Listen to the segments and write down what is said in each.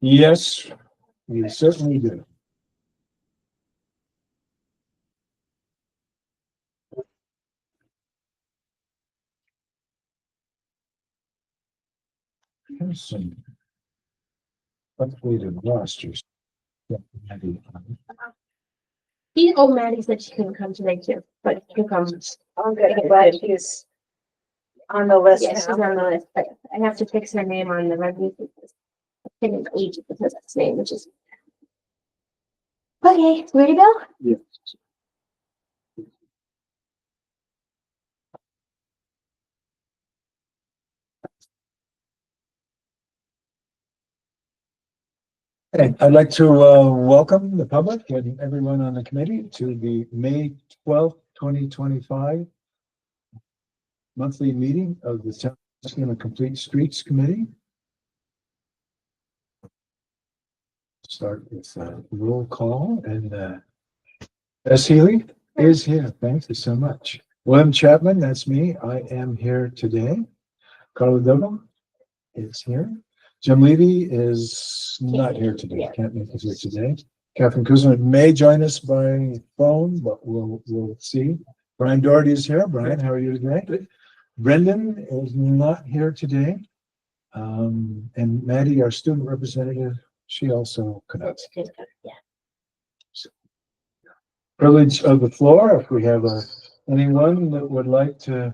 Yes, we certainly do. Here's some updated rosters. Maddie said she couldn't come today too, but she'll come. I'm good. I'm glad she's on the list Yeah, she's now. on the list, but I have to fix her name on the review. Didn't age because that's name, which is. Okay, ready to go? Yeah. And I'd like to welcome the public and everyone on the committee to the May 12th, 2025 monthly meeting of the Town of Complete Streets Committee. Start with roll call, and S. Healy is here. Thank you so much. William Chapman, that's me. I am here today. Carla Doble is here. Jim Levy is not here today. Can't make it here today. Catherine Kuzma may join us by phone, but we'll see. Brian Doherty is here. Brian, how are you today? Brendan is not here today. And Maddie, our student representative, she also could not. Yeah. Privilege of the floor. If we have anyone that would like to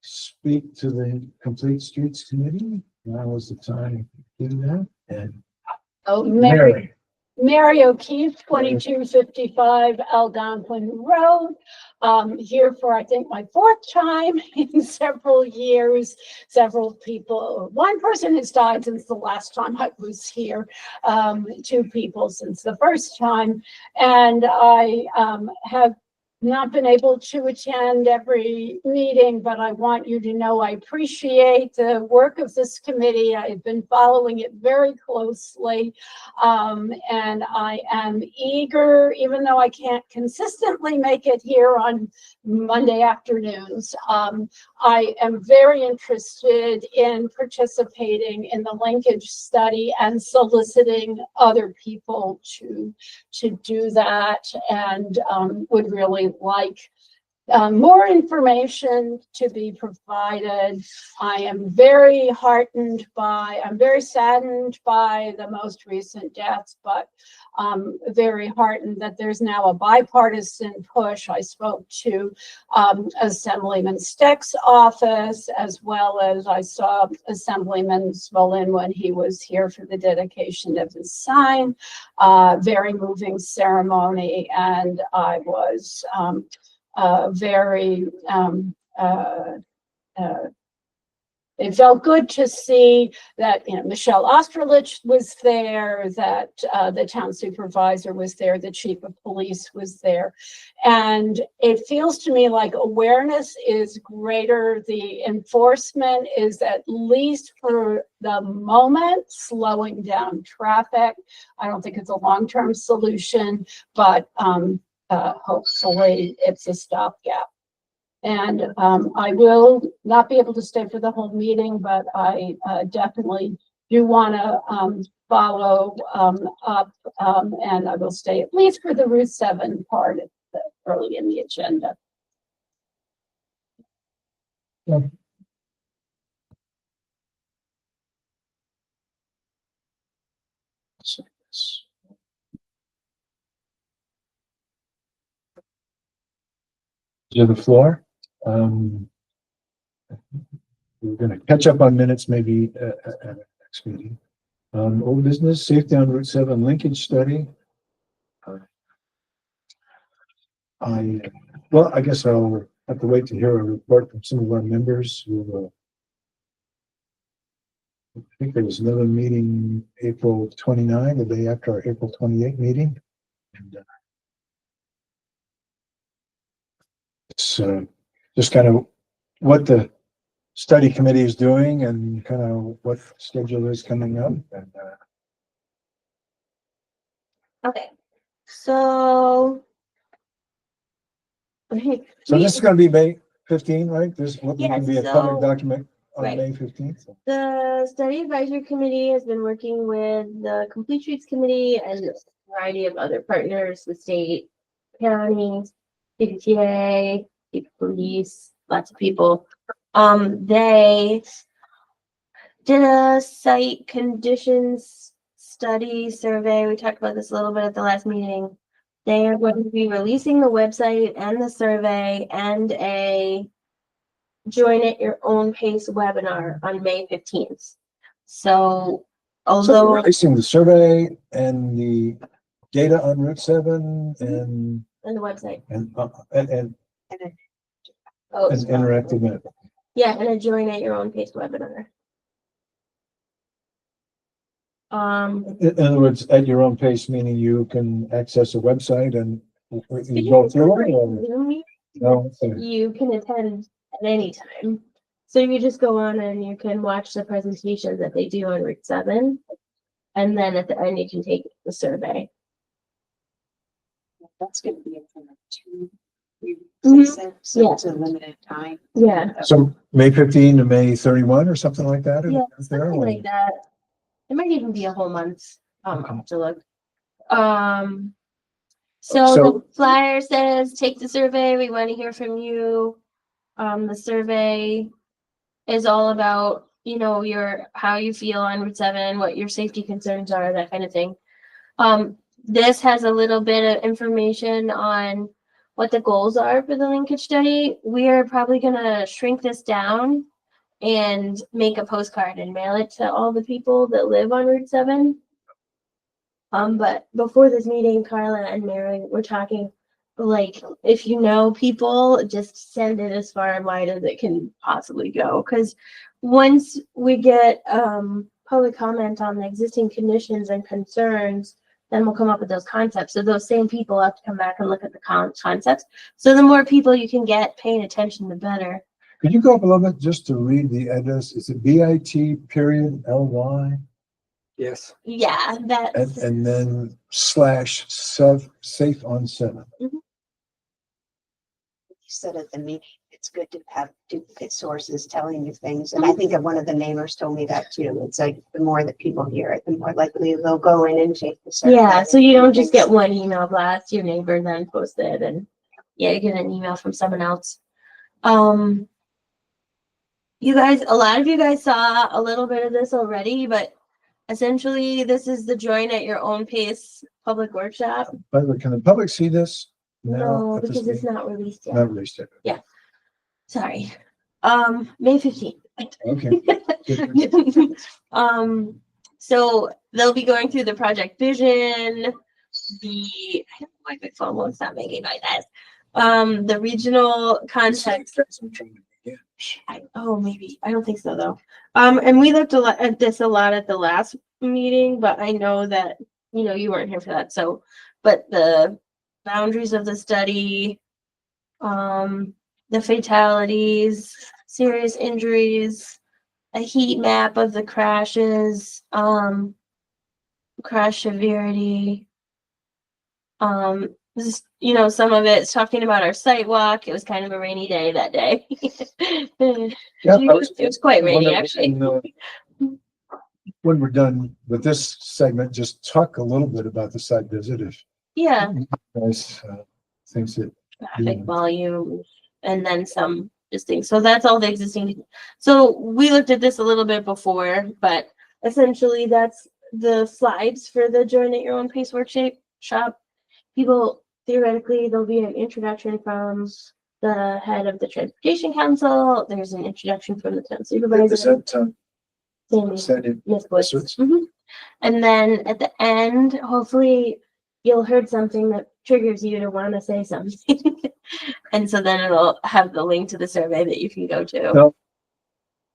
speak to the Complete Streets Committee, now is the time to do that. And Oh, Mary O'Keefe, 2255 Algonquin Road. Here for, I think, my fourth time in several years. Several people, one person has died since the last time I was here. Two people since the first time. And I have not been able to attend every meeting, but I want you to know I appreciate the work of this committee. I've been following it very closely, and I am eager, even though I can't consistently make it here on Monday afternoons. I am very interested in participating in the linkage study and soliciting other people to do that, and would really like more information to be provided. I am very I'm very saddened by the most recent deaths, but very heartened that there's now a bipartisan push. I spoke to Assemblyman Steck's office, as well as I saw Assemblyman Smolin when he was here for the dedication of his sign. Very moving ceremony, and I was it felt good to see that, Michelle Osterlich was there, that the town supervisor was there, the chief of police was there. And it feels to me like awareness is greater. The enforcement is, at least for the moment, slowing down traffic. I don't think it's a long-term solution, but hopefully it's a stopgap. And I will not be able to stay for the whole meeting, but I definitely do want to follow up, and I will stay at least for the Route 7 part early in the agenda. yeah. To the floor. We're going to catch up on minutes maybe at the next meeting. Old business, safety on Route 7 linkage study. I guess I'll have to wait to hear a report from some of our members who I think there was another meeting April 29, the day after our April 28 meeting. And it's just kind of what the study committee is doing and kind of what schedule is coming up. And Okay, so. so this is going to be May 15, right? This will Yeah, be a public so- document on Right. May 15th? The study advisory committee has been working with the Complete Streets Committee and a variety of other partners, the state, counties, PTA, police, lots of people. They did a site conditions study survey. We talked about this a little bit at the last meeting. They are going to be releasing the website and the survey and a join at your own pace webinar on May 15th. So So although, releasing the survey and the data on Route 7 and, on the website. and Oh, interactive minute. yeah, and a join at your own pace webinar. In other words, at your own pace, meaning you can access a website and you go through it or no? You can attend at any time. So you just go on and you can watch the presentations that they do on Route 7. And then at the end, you can take the survey. That's gonna be for like 2 Mhm. weeks, so Yeah. it's a limited time. Yeah, So May 15 to May 31 or something like that? yeah, Is there, something or- like that. It might even be a whole month. I'll Okay. have to look. So So- the flyer says, take the survey. We want to hear from you. The survey is all about, you know, how you feel on Route 7, what your safety concerns are, that kind of thing. This has a little bit of information on what the goals are for the linkage study. We are probably gonna shrink this down and make a postcard and mail it to all the people that live on Route 7. But before this meeting, Carla and Mary were talking, like, if you know people, just send it as far and wide as it can possibly go. Because once we get public comment on the existing conditions and concerns, then we'll come up with those concepts. So those same people have to come back and look at the concepts. So the more people you can get paying attention, the better. Could you go up a little bit just to read the address? Is it bit.ly? Yes. Yeah, that's And then /safe on 7. You said at the meeting, it's good to have duplicate sources telling you things, and I think that one of the neighbors told me that too. It's like, the more that people hear it, the more likely they'll go in and take the survey. yeah. So you don't just get one email blast, your neighbor then posts it, and yeah, you get an email from someone else. You guys, a lot of you guys saw a little bit of this already, but essentially this is the join at your own pace public workshop. By the way, can the public see this? now No, at this because it's meeting? not released yet. Not released yet. Sorry. May 15th. Okay. So they'll be going through the project vision, I don't know why my phone won't stop making noises. The regional context. Maybe. I don't think so though. And we looked at this a lot at the last meeting, but I know that, you know, you weren't here for that. So, but the boundaries of the study, the fatalities, serious injuries, a heat map of the crashes, crash severity. You know, some of it's talking about our site walk. It was kind of a rainy day that day. Yeah, It was quite rainy, actually. When we're done with this segment, just talk a little bit about the site visit if Yeah, guys thinks it. traffic volume and then some just things. So that's all the existing. So we looked at this a little bit before, but essentially that's the slides for the join at your own pace workshop. People, theoretically, there'll be an introduction from the head of the transportation council. There's an introduction from the town Is supervisor. that, Sandy. said it? Miss Woods. Woods. Mhm. And then at the end, hopefully you'll heard something that triggers you to want to say something. And so then it'll have the link to the survey that you can go to. No.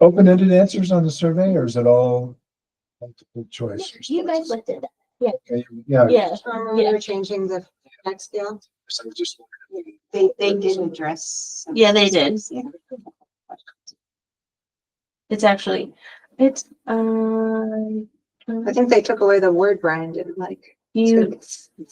Open-ended answers on the survey, or is it all multiple choice? You guys looked at that. Okay, yeah. Yeah. We were changing the next deal. So just. They did address. some Yeah, they did. things, yeah. It's actually, it's, I think they took away the word Brian didn't like. you, Really?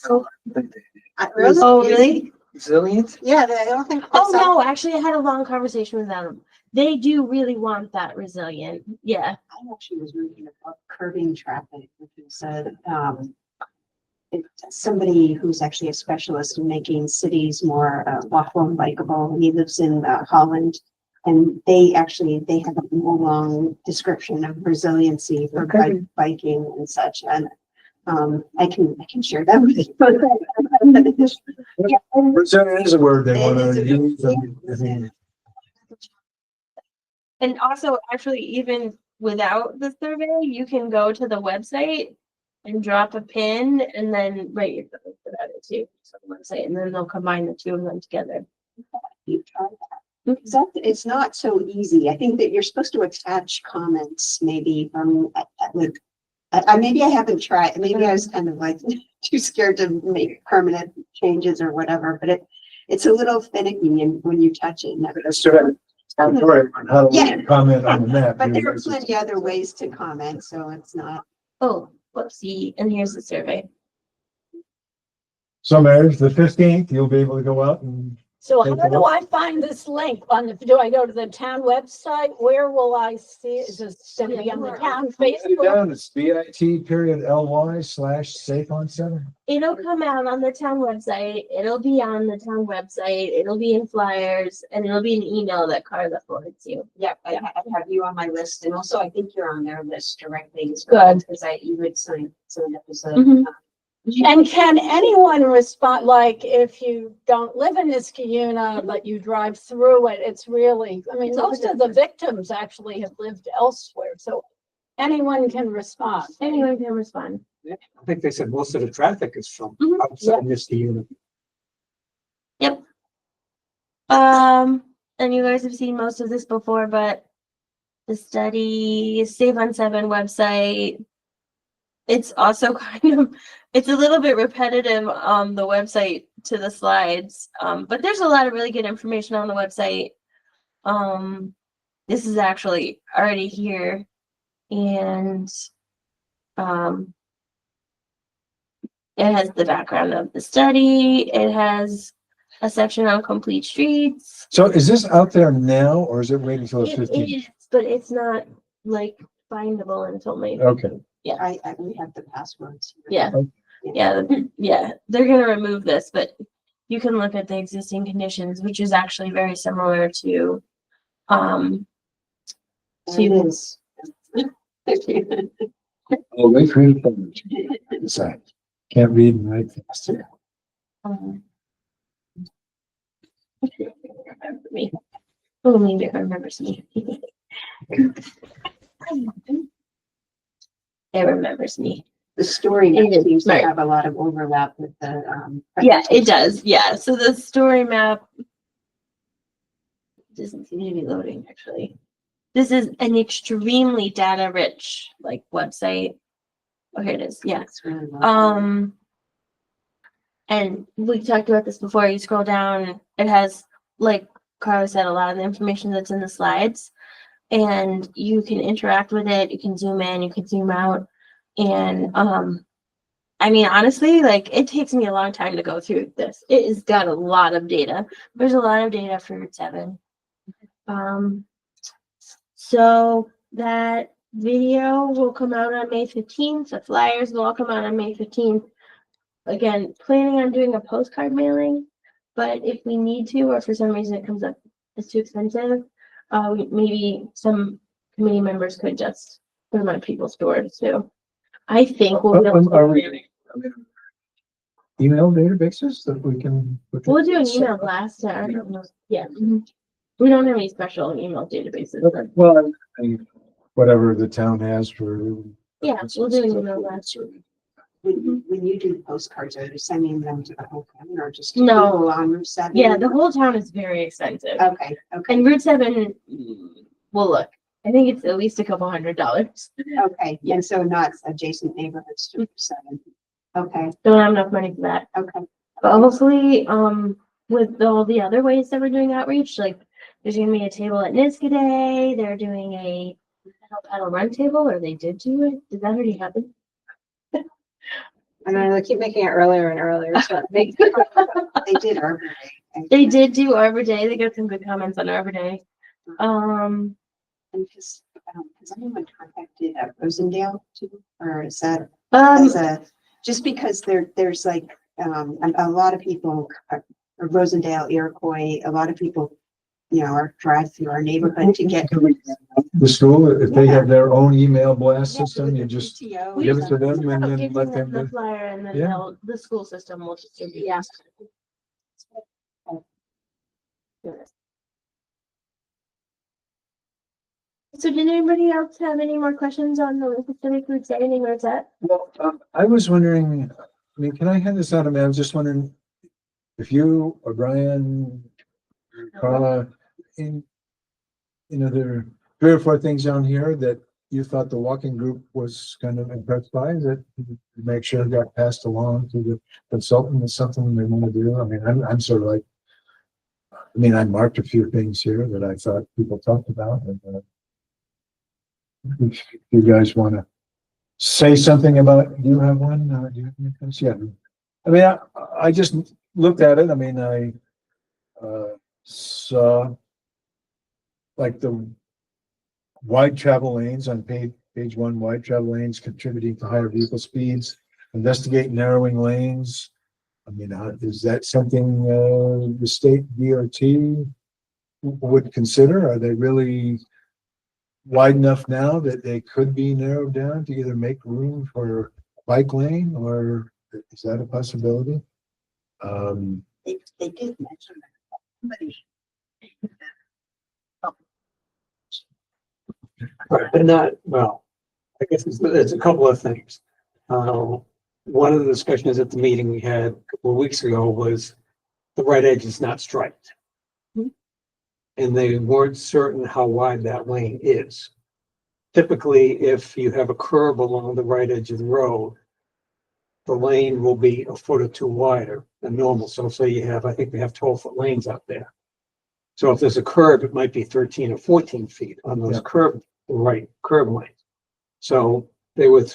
oh, really? Resilient? Yeah, I don't think. Oh, no, actually I had a long conversation with them. they do really want that resilient. Yeah. I actually was reading about curbing traffic, which is somebody who's actually a specialist in making cities more walkable and bikeable. He lives in Holland, and they have a long description of resiliency for biking and such. And I can share that with you. Resilient is a word they It want is to a- use. And also, actually, even without the survey, you can go to the website and drop a pin and then write your feelings about it too. So the website, and then they'll combine the two of them together. You try that. It's not so easy. I think that you're supposed to attach comments maybe from like, maybe I haven't tried, maybe I was kind of like too scared to make permanent changes or whatever, but it's a little finicky and when you touch it. That's right. Right, how do Yeah. we comment on the map? But there are plenty other ways to comment, so it's not. Oh, whoopsie. And here's the survey. So Mary, the 15th, you'll be able to go out and So Take how a do look. I find this link do I go to the town website? Where will I see? Is this gonna be on the town write it Facebook? down. It's bit.ly/safe-on-7. It'll come out on the town website. It'll be on the town website. It'll be in flyers, and it'll be an email that Carla forwards you. Yeah, I have you on my list, and also I think you're on their list directly as well, Good. because you would sign up as a. Mhm. And can anyone respond, like if you don't live in this comuna, but you drive through it, it's really, I mean, most of the victims actually have lived elsewhere, so anyone can respond. Anyone can respond. I think they said most of the traffic is from Mhm. outside this unit. And you guys have seen most of this before, but the study, Save on 7 website, it's also it's a little bit repetitive on the website to the slides, but there's a lot of really good information on the website. This is actually already here, and it has the background of the study. It has a section on complete streets. So is this out there now or is it waiting until the It 15th? is, but it's not like findable until maybe. Okay. We have the passwords. Yeah. Yeah, they're gonna remove this, but you can look at the existing conditions, which is actually very similar to, It is. Oh, wait for you to decide. Can't read and write fast. remember me. Oh, maybe it remembers me. It remembers me. The story It is, seems to right. have a lot of overlap with the. Yeah, it does. Yeah, so the story map doesn't seem to be loading actually. This is an extremely data rich like website. Oh, here it is. Yeah. It's really well. And we talked about this before. You scroll down, it has, like Carla said, a lot of the information that's in the slides, and you can interact with it. You can zoom in, you can zoom out, and I mean, honestly, like it takes me a long time to go through this. It has got a lot of data. There's a lot of data for Route 7. So that video will come out on May 15th. The flyers will all come out on May 15th. Again, planning on doing a postcard mailing, but if we need to, or for some reason it comes up as too expensive, maybe some committee members could just put them on people's doors too. I think we'll be able to. Are we- Email databases that we can. We'll do an email blast to our, yeah. We don't have any special email databases. Okay, well, I mean, whatever the town has for. Yeah, we'll do an email blast. When you do postcards, are you sending them to the whole town or just? No. people on Route 7? Yeah, the whole town is very expensive. Okay, okay, And Route 7, well, look, I think it's at least a couple $100. okay. And so not adjacent neighborhoods to Route 7. Okay, Don't have enough money for that. okay. But hopefully, with all the other ways that we're doing outreach, like there's gonna be a table at Niska Day, they're doing a paddle run table, or they did do it. Did that already happen? And then they keep making it earlier and earlier, so they, They did Arbor Day. They did do Arbor Day. They got some good comments on Arbor Day. Um, And just, has anyone contacted Rosendale too, or is that as a, just because there's like, a lot of people, Rosendale, Iroquois, a lot of people, are drive through our neighborhood to get. The school, if they have their own email blast system, you just PTO. give it to them and I'll then give let them them. the flyer and then Yeah. the school system will distribute. Yeah. So did anybody else have any more questions on the Pacific Food Standing or is that? Well, I was wondering, I mean, can I hand this out? I mean, I was just wondering if you or Brian, Carla, there are 3 or 4 things down here that you thought the walking group was kind of impressed by, that you make sure got passed along to the consultant is something they want to do. I mean, I'm sort of like, I mean, I marked a few things here that I thought people talked about, and if you guys want to say something about, do you have one? Do you have any things? Yeah. I mean, I just looked at it. I mean, I saw like the wide travel lanes on page 1, wide travel lanes contributing to higher vehicle speeds, investigate narrowing lanes. I mean, is that something the state DOT would consider? Are they really wide enough now that they could be narrowed down to either make room for bike lane, or is that a possibility? They did mention that. Somebody. Right, but not, well, I guess it's a couple of things. One of the discussions at the meeting we had a couple of weeks ago was the right edge is not striped. And they weren't certain how wide that lane is. Typically, if you have a curb along the right edge of the road, the lane will be a foot or 2 wider than normal. So say you have, I think we have 12-foot lanes out there. So if there's a curb, it might be 13 or 14 feet on those right curb lanes. So they were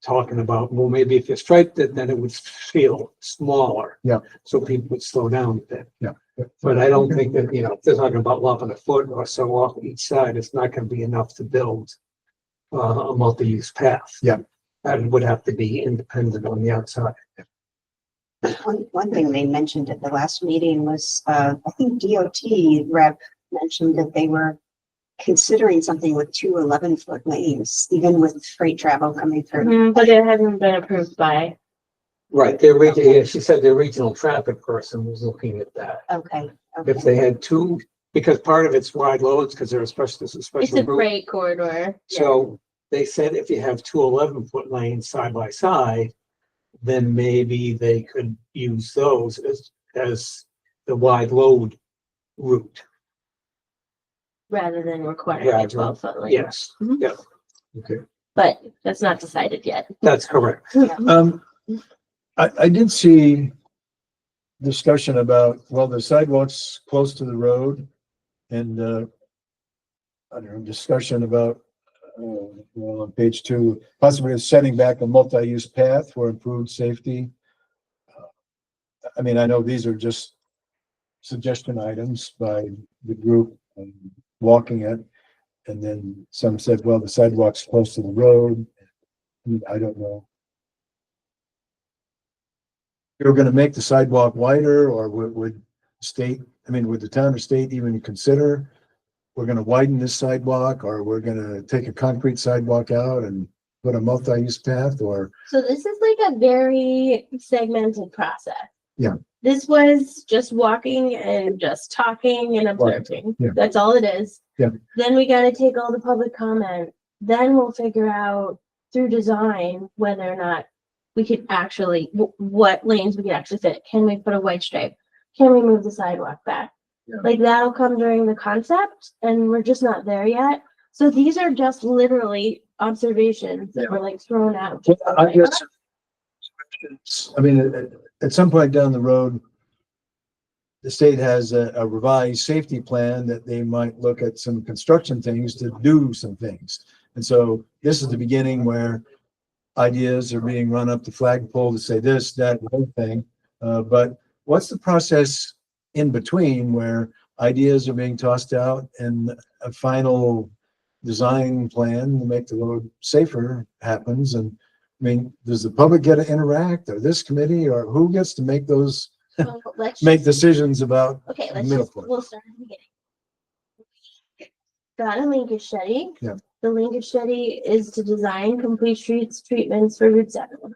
talking about, well, maybe if you striped it, then it would feel smaller. Yeah. So people would slow down a bit. Yeah. But I don't think that, if they're talking about lopping a foot or so off each side, it's not going to be enough to build a multi-use path. Yeah. That would have to be independent on the outside. One thing they mentioned at the last meeting was, I think DOT rep mentioned that they were considering something with 2 11-foot lanes, even with freight travel coming through. But it hasn't been approved by. Right, she said their regional traffic person was looking at that. Okay. If they had 2, because part of it's wide loads, because they're this is a It's special a route. freight corridor. So they said if you have 2 11-foot lanes side by side, then maybe they could use those as the wide load route. Rather than requiring Yeah, a 12-foot lane. Yes, Mhm. yeah, Okay. But that's not decided yet. that's correct. I did see discussion about, well, the sidewalks close to the road, and I don't know, discussion about well, on page 2, possibly setting back a multi-use path for improved safety. I mean, I know these are just suggestion items by the group walking it, and then some said, well, the sidewalk's close to the road. I don't know. You're going to make the sidewalk wider, or would the town or state even consider, we're going to widen this sidewalk, or we're going to take a concrete sidewalk out and put a multi-use path, or? So this is like a very segmented process. Yeah. This was just walking and just talking and observing. Yeah. That's all it is. Yeah. Then we gotta take all the public comment. Then we'll figure out through design whether or not we could actually, what lanes we could actually fit. Can we put a white stripe? Can we move the sidewalk back? Yeah. Like that'll come during the concept, and we're just not there yet. So these are just literally observations that were like thrown out. I guess, I mean, at some point down the road, the state has a revised safety plan that they might look at some construction things to do some things. And so this is the beginning where ideas are being run up the flagpole to say this, that, the whole thing. But what's the process in between where ideas are being tossed out and a final design plan to make the road safer happens. And I mean, does the public get to interact, or this committee, or who gets to make those, Well, let's make just- decisions about Okay, let's middle just, point? we'll start at the beginning. Got a linkage study. Yeah. The linkage study is to design complete streets treatments for Route 7.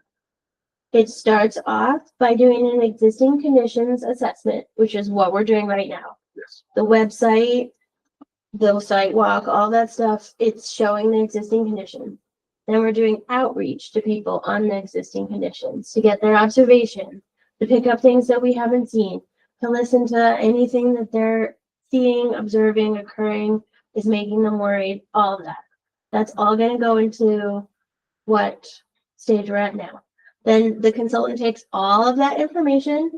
It starts off by doing an existing conditions assessment, which is what we're doing right now. Yes. The website, the site walk, all that stuff, it's showing the existing condition. Then we're doing outreach to people on the existing conditions to get their observation, to pick up things that we haven't seen, to listen to anything that they're seeing, observing, occurring is making them worried, all of that. That's all gonna go into what stage we're at now. Then the consultant takes all of that information,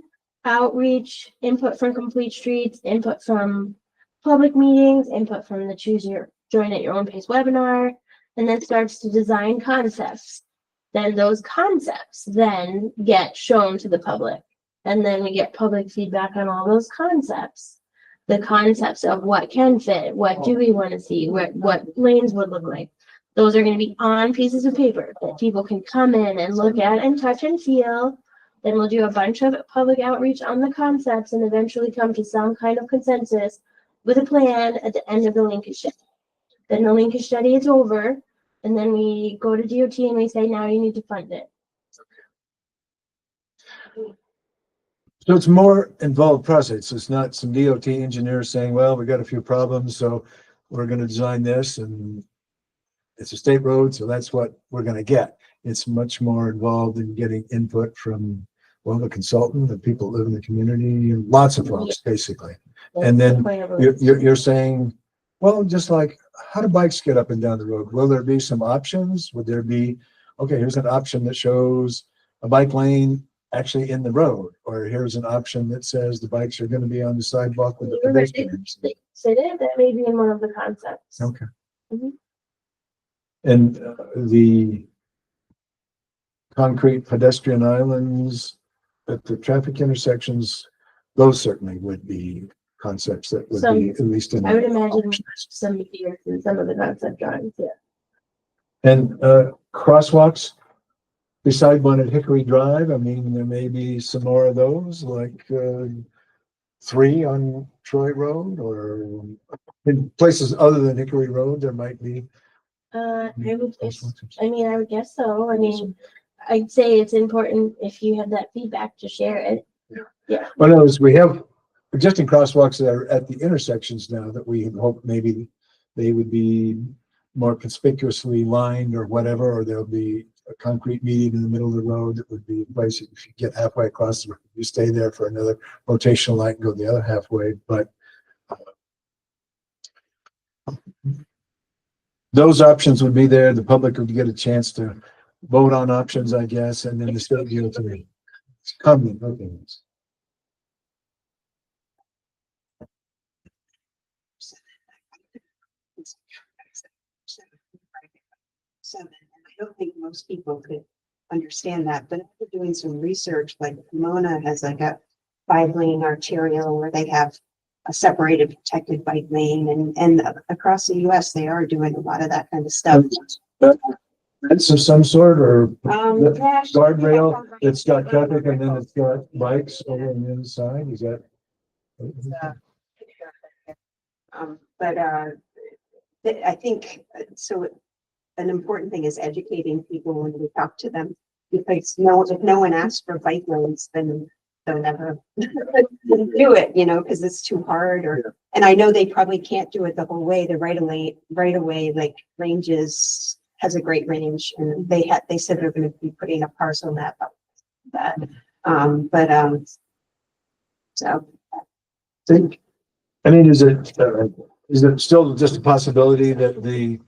outreach, input from Complete Streets, input from public meetings, input from the Choose Your Join at Your Own Pace webinar, and then starts to design concepts. Then those concepts then get shown to the public. And then we get public feedback on all those concepts. The concepts of what can fit, what do we want to see, what lanes would look like. Those are going to be on pieces of paper that people can come in and look at and touch and feel. Then we'll do a bunch of public outreach on the concepts and eventually come to some kind of consensus with a plan at the end of the linkage study. Then the linkage study is over, and then we go to DOT and we say, now you need to fund it. So it's more involved process. It's not some DOT engineer saying, well, we got a few problems, so we're gonna design this, and it's a state road, so that's what we're gonna get. It's much more involved in getting input from, well, the consultant, the people that live in the community, and lots of folks, basically. And That's the then point of it. You're saying, well, just like, how do bikes get up and down the road? Will there be some options? Would there be, okay, here's an option that shows a bike lane actually in the road, or here's an option that says the bikes are gonna be on the sidewalk with the You're right. pedestrians. Say that may be in one of the concepts. Okay. Mhm. And the concrete pedestrian islands at the traffic intersections, those certainly would be concepts that would be at least in. I would imagine options. some years in some of the concept drawings, yeah. And crosswalks beside one at Hickory Drive, I mean, there may be some more of those, like 3 on Troy Road, or in places other than Hickory Road, there might be. I would guess, crosswalks. I mean, I would guess so. I mean, I'd say it's important if you have that feedback to share it. Well, no, we have existing crosswalks that are at the intersections now that we hope maybe they would be more conspicuously lined or whatever, or there'll be a concrete median in the middle of the road that would be in place. If you get halfway across the road, you stay there for another rotational light and go the other halfway. But those options would be there. The public would get a chance to vote on options, I guess, and then the state DOT. It's coming, okay. Seven, and I don't think most people could understand that, but after doing some research, like Pomona has like a 5-lane arterial where they have a separated protected bike lane, and across the US, they are doing a lot of that kind of stuff. That's of some sort, or the Yeah, guardrail, it's got traffic and then it's got bikes over on the other side, is that? But I think, so an important thing is educating people when we talk to them, because if no one asks for bike lanes, then they'll never do it, because it's too hard, and I know they probably can't do it the whole way. The right away, like ranges has a great range, and they said they're going to be putting a parcel map up that. So. I mean, is it still just a possibility that the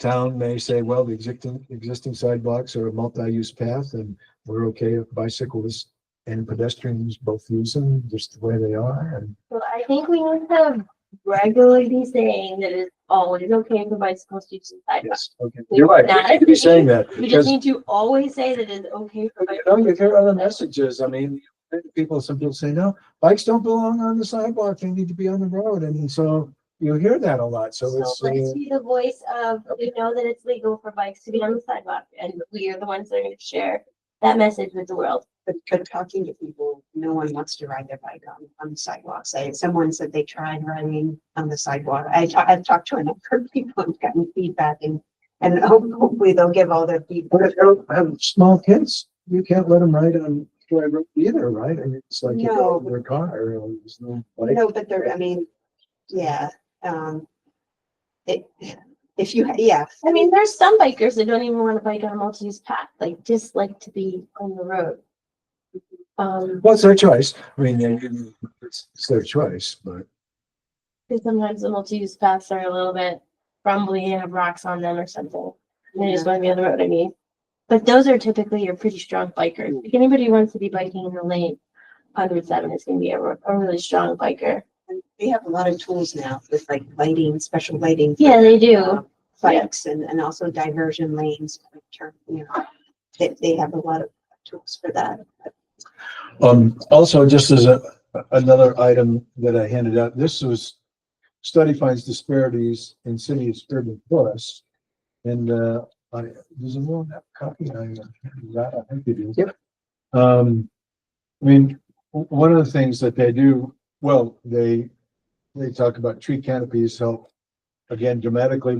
town may say, well, the existing sidewalks are a multi-use path and we're okay if bicyclists and pedestrians both use them just the way they are? And Well, I think we need to regularly be saying that it's always okay for bicycles to use the sidewalks. yes, okay, you're right. We could be saying that We because just need to always say that it's okay for you know, bicycles. you hear other messages. I mean, some people say, no, bikes don't belong on the sidewalk, they need to be on the road, and so you hear that a lot, so So it's. let's be the voice of, we know that it's legal for bikes to be on the sidewalk, and we are the ones that are gonna share that message with the world. But talking to people, no one wants to ride their bike on the sidewalks. Someone said they tried riding on the sidewalk. I've talked to a number of people and gotten feedback and hopefully they'll give all their But feedback. if you have small kids, you can't let them ride on Troy Road either, right? I mean, it's like you go No. in their car, or there's no bike. No, but I mean, yeah, it, if you, yeah, I mean, there's some bikers that don't even want to bike on a multi-use path, like just like to be on the road. Well, it's their choice. I mean, it's their choice, but. Because sometimes the multi-use paths are a little bit rumbly and have rocks on them or something. And they just want to be on the road, I mean. But those are typically your pretty strong bikers. If anybody wants to be biking in the lane, 107 is gonna be a really strong biker. and they have a lot of tools now with like lighting, special lighting. Yeah, they do. Bikes and also diversion lanes, they have a lot of tools for that. Also, just as another item that I handed out, this was study finds disparities in cities' urban forests. And, does anyone have a copy? I think they do. Yep. I mean, one of the things that they do, well, they talk about tree canopies help, again, dramatically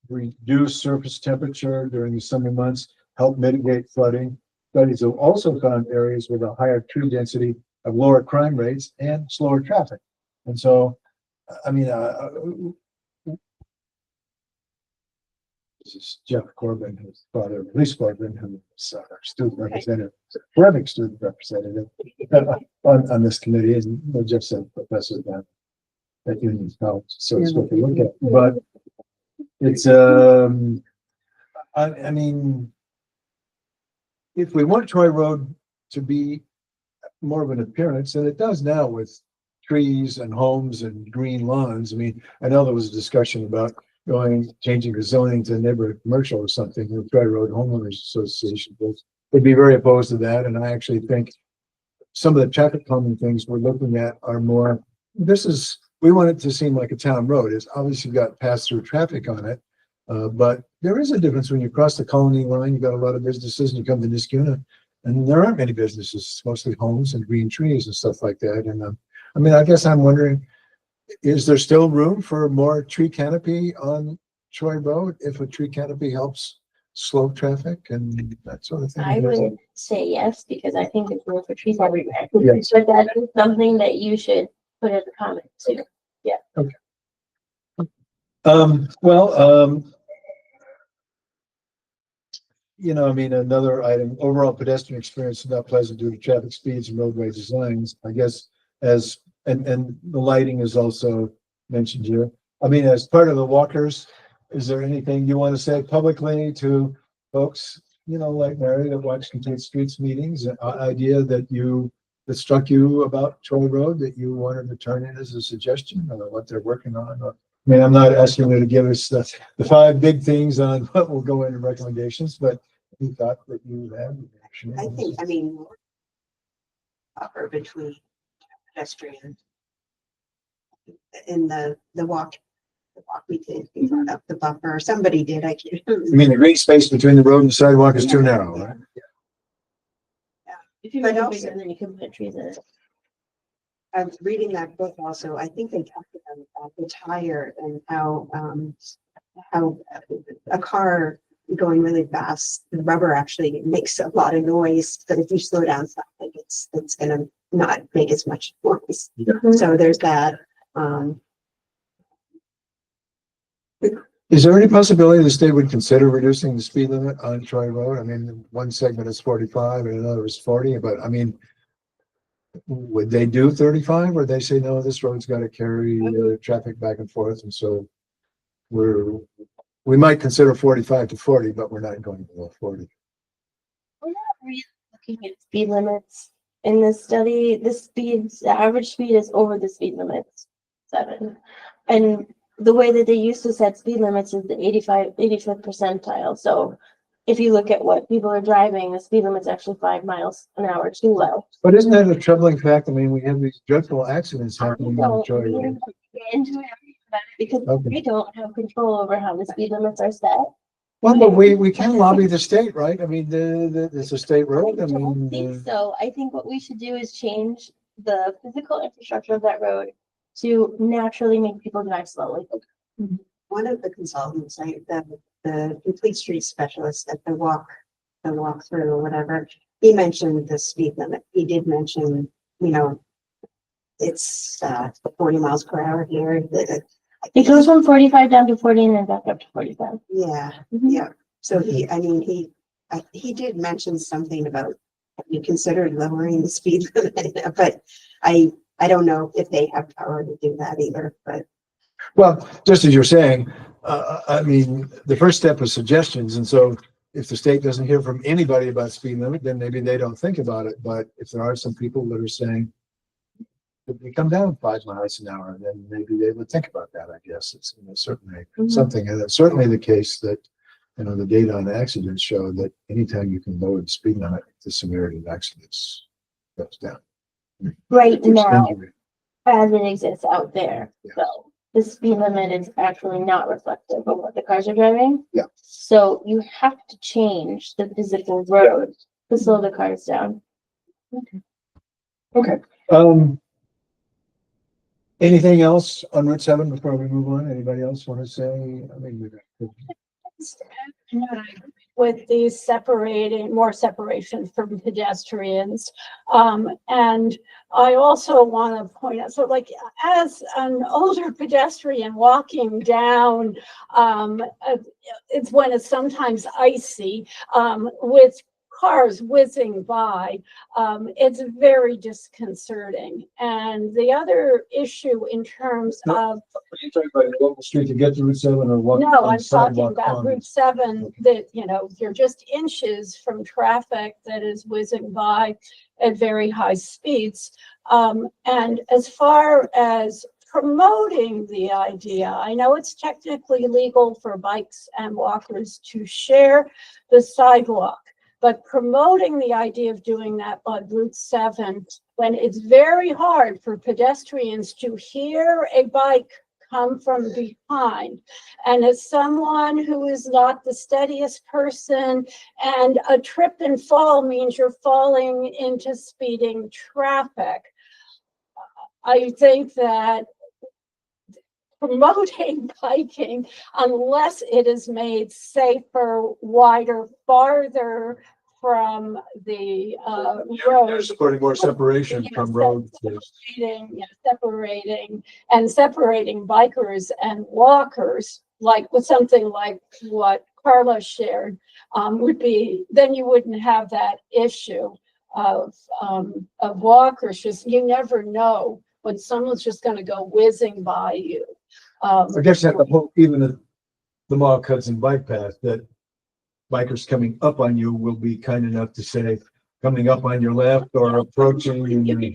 reduce surface temperature during the summer months, help mitigate flooding. Studies have also found areas with a higher tree density of lower crime rates and slower traffic. And so, I mean, this is Jeff Corbin, who's father of Lisa Corbin, who's our student representative, forensic student representative on this committee, and Jeff said professor at Union College, so it's what they look at. But it's, I mean, if we want Troy Road to be more of an appearance, and it does now with trees and homes and green lawns. I mean, I know there was a discussion about changing the zoning to neighborhood commercial or something, the Troy Road Homeowners Association would be very opposed to that. And I actually think some of the traffic calming things we're looking at are more, we want it to seem like a town road. It's obviously got pass-through traffic on it. But there is a difference when you cross the Colony line, you got a lot of businesses, and you come to Niskuna, and there aren't many businesses, it's mostly homes and green trees and stuff like that. And I mean, I guess I'm wondering, is there still room for more tree canopy on Troy Road if a tree canopy helps slow traffic and that sort of thing? I would say yes, because I think there's room for trees everywhere. Yes. But that is something that you should put as a comment too. I mean, another item, overall pedestrian experience is not pleasant due to traffic speeds and roadway designs, I guess, and the lighting is also mentioned here. I mean, as part of the walkers, is there anything you want to say publicly to folks, like Mary that watch Complete Streets meetings, an idea that struck you about Troy Road that you wanted to turn in as a suggestion or what they're working on? I mean, I'm not asking you to give us the 5 big things on what will go into recommendations, but any thought that you have? I think, buffer between pedestrian in the walk we did, we brought up the buffer, somebody did, I can't. I mean, the green space between the road and the sidewalk is too narrow, right? If you But make it also- bigger, then you can put trees in it. I was reading that book also, I think they talked about the tire and how a car going really fast, the rubber actually makes a lot of noise, but if you slow down traffic, it's gonna not make as much noise. So there's that, Is there any possibility the state would consider reducing the speed limit on Troy Road? I mean, one segment is 45 and another is 40, but I mean, would they do 35 or they say, no, this road's got to carry traffic back and forth? And so we might consider 45 to 40, but we're not going below 40. We're not really looking at speed limits in this study. The average speed is over the speed limit, 7. And the way that they used to set speed limits is the 85th percentile. So if you look at what people are driving, the speed limit's actually 5 miles an hour too low. But isn't that a troubling fact? I mean, we have these dreadful accidents I happening on don't Troy really Road. get into it about it because Okay. we don't have control over how the speed limits are set. Well, but we can lobby the state, right? I mean, it's a state road. I I don't mean, think so. I think what we should do is change the physical infrastructure of that road to naturally make people drive slowly. One of the consultants, the complete street specialist at the walkthrough or whatever, he mentioned the speed limit. He did mention, it's 40 miles per hour here. It goes from 45 down to 40 and then back up to 45. Yeah, Mhm. yeah. So he did mention something about, have you considered lowering the speed limit? But I don't know if they have power to do that either, but. well, just as you're saying, I mean, the first step is suggestions. And so if the state doesn't hear from anybody about speed limit, then maybe they don't think about it. But if there are some people that are saying, if we come down 5 miles an hour, then maybe they would think about that, I guess. It's certainly Mhm. something, and it's certainly the case that, the data on accidents show that anytime you can lower the speed limit, the severity of accidents goes down. Right now, Injury. as it exists out there, Yeah. so the speed limit is actually not reflective of what the cars are driving. Yeah. So you have to change the physical road to slow the cars down. Okay. Anything else on Route 7 before we move on? Anybody else want to say? I mean, With these more separation from pedestrians. And I also want to point out, so like as an older pedestrian walking down, it's when it's sometimes icy, with cars whizzing by, it's very disconcerting. And the other issue in terms of, are you talking about local street to get to Route 7 or what? no, on I'm talking sidewalk about on- Route 7, Okay. that, you're just inches from traffic that is whizzing by at very high speeds. And as far as promoting the idea, I know it's technically legal for bikes and walkers to share the sidewalk, but promoting the idea of doing that on Route 7, when it's very hard for pedestrians to hear a bike come from behind. And as someone who is not the steadiest person, and a trip and fall means you're falling into speeding traffic, I think that promoting biking, unless it is made safer, wider, farther from the You're road. supporting more separation from road. Separating bikers and walkers, like with something like what Carla shared, would be, then you wouldn't have that issue of walkers. Just, you never know when someone's just going to go whizzing by you. I guess that the whole, even the mall cuts and bike path, that bikers coming up on you will be kind enough to say, coming up on your left or approaching. You can,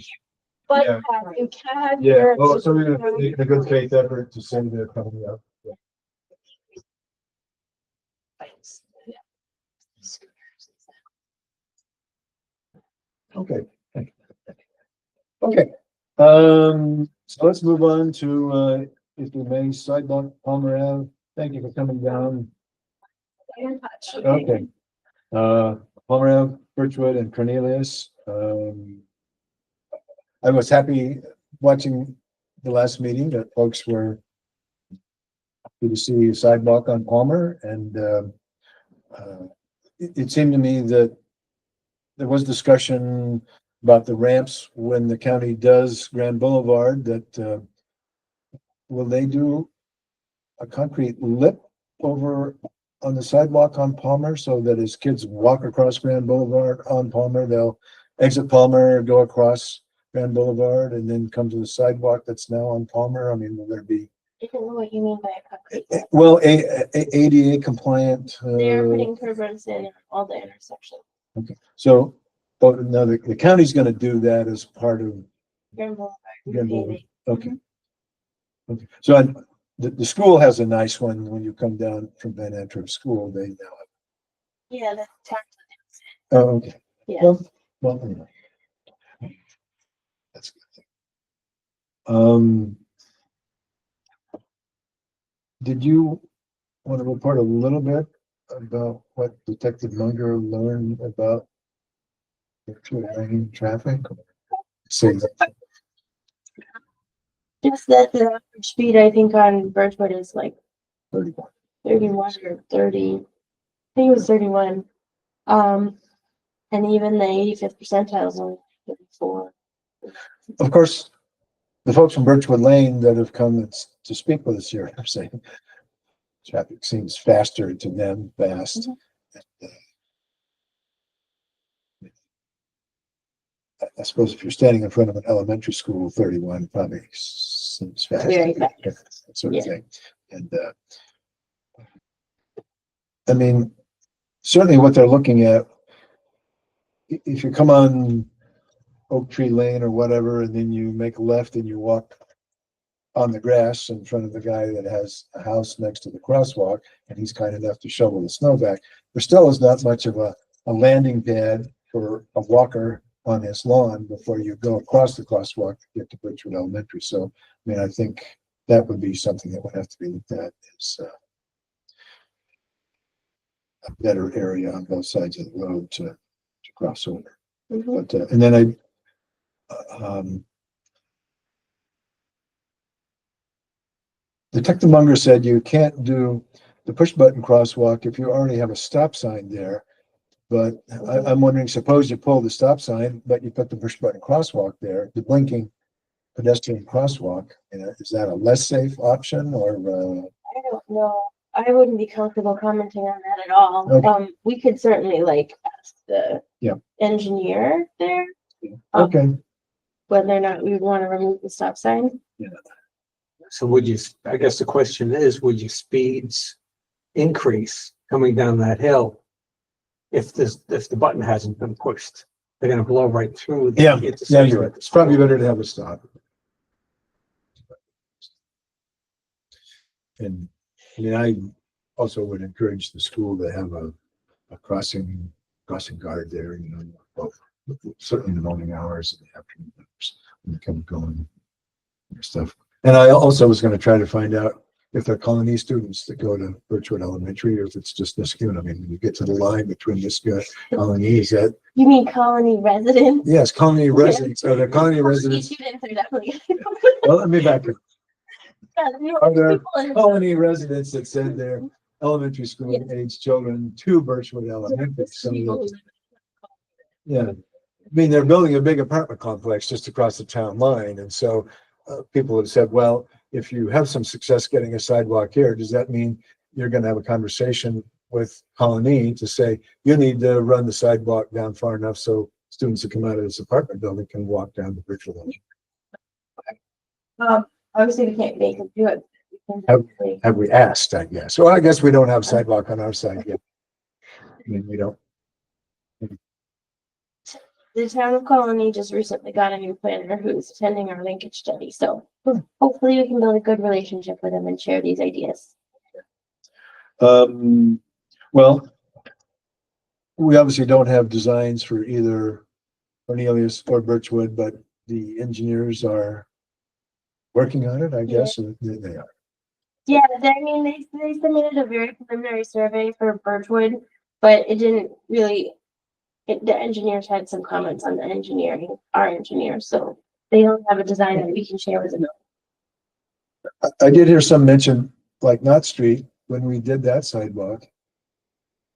bike Yeah. path, you can. Yeah, hear well, it. so we're gonna make a good faith effort to say they're coming up. Yeah. Okay. Okay, so let's move on to, if we may, sidewalk Palmer Ave. Thank you for coming down. Okay. Palmer Ave, Birchwood and Cornelius. I was happy watching the last meeting that folks were happy to see a sidewalk on Palmer, and it seemed to me that there was discussion about the ramps when the county does Grand Boulevard, that will they do a concrete lip over on the sidewalk on Palmer so that as kids walk across Grand Boulevard on Palmer, they'll exit Palmer, go across Grand Boulevard and then come to the sidewalk that's now on Palmer? I mean, will there be, I don't know what you mean by a concrete. well, ADA compliant? They're putting curb runs in all the intersections. Okay, so, but now the county's gonna do that as part of Grand Boulevard. Grand Boulevard. Okay. Okay, so the school has a nice one when you come down from Van Antwerp School. They now Yeah, that's tax. Oh, okay. Yeah. Well, anyway. That's good. Did you want to report a little bit about what Detective Munger learned about virtual lane traffic? Say that. Just that the average speed, I think, on Birchwood is like 31. 31 or 30. I think it was 31. And even the 85th percentile is only 34. Of course, the folks from Birchwood Lane that have come to speak with us here are saying traffic seems faster to them, fast. I suppose if you're standing in front of an elementary school, 31 probably seems fast. Very fast. That sort of Yeah. thing. And I mean, certainly what they're looking at, if you come on Oak Tree Lane or whatever, and then you make a left and you walk on the grass in front of the guy that has a house next to the crosswalk, and he's kind enough to shovel the snow back, there still is not much of a landing pad for a walker on his lawn before you go across the crosswalk to get to Birchwood Elementary. So, I mean, I think that would be something that would have to be looked at, is a better area on both sides of the road to cross over. Mhm. But, and then Detective Munger said you can't do the push button crosswalk if you already have a stop sign there. But I'm wondering, suppose you pull the stop sign, but you put the push button crosswalk there, the blinking pedestrian crosswalk, is that a less safe option or? I don't know. I wouldn't be comfortable commenting on that at all. Okay. We could certainly like ask the Yeah. engineer there Okay, whether or not we would want to remove the stop sign. So I guess the question is, would your speeds increase coming down that hill? If the button hasn't been pushed, they're gonna blow right through. yeah, you're right. It's probably better to have a stop. And I mean, I also would encourage the school to have a crossing guard there, both certainly in the morning hours and the afternoon hours when they come going and stuff. And I also was going to try to find out if they're Colony students that go to Birchwood Elementary or if it's just Niskuna. I mean, when you get to the line between Niskuna and Colony, is that, You mean colony residents? yes, Colony residents, are there Colony residents? Students are definitely. Well, let me back up. You know, Are there people in- Colony residents that send their elementary school age children to Birchwood Elementary? Some of those- Yeah, I mean, they're building a big apartment complex just across the town line, and so people have said, well, if you have some success getting a sidewalk here, does that mean you're gonna have a conversation with Colony to say, you need to run the sidewalk down far enough so students that come out of this apartment building can walk down to Birchwood Elementary? Obviously, we can't make them do it. We can definitely- Have we asked, I guess? Well, I guess we don't have sidewalk on our side yet. I mean, we don't. The town of Colony just recently got a new planner who's attending our linkage study, so hopefully we can build a good relationship with them and share these ideas. Well, we obviously don't have designs for either Cornelius or Birchwood, but the engineers are working on it, I guess, and they are. Yeah, they submitted a very preliminary survey for Birchwood, but it didn't really, the engineers had some comments on the engineering, our engineers, so they don't have a design that we can share with them. I did hear some mention, like Knott Street, when we did that sidewalk,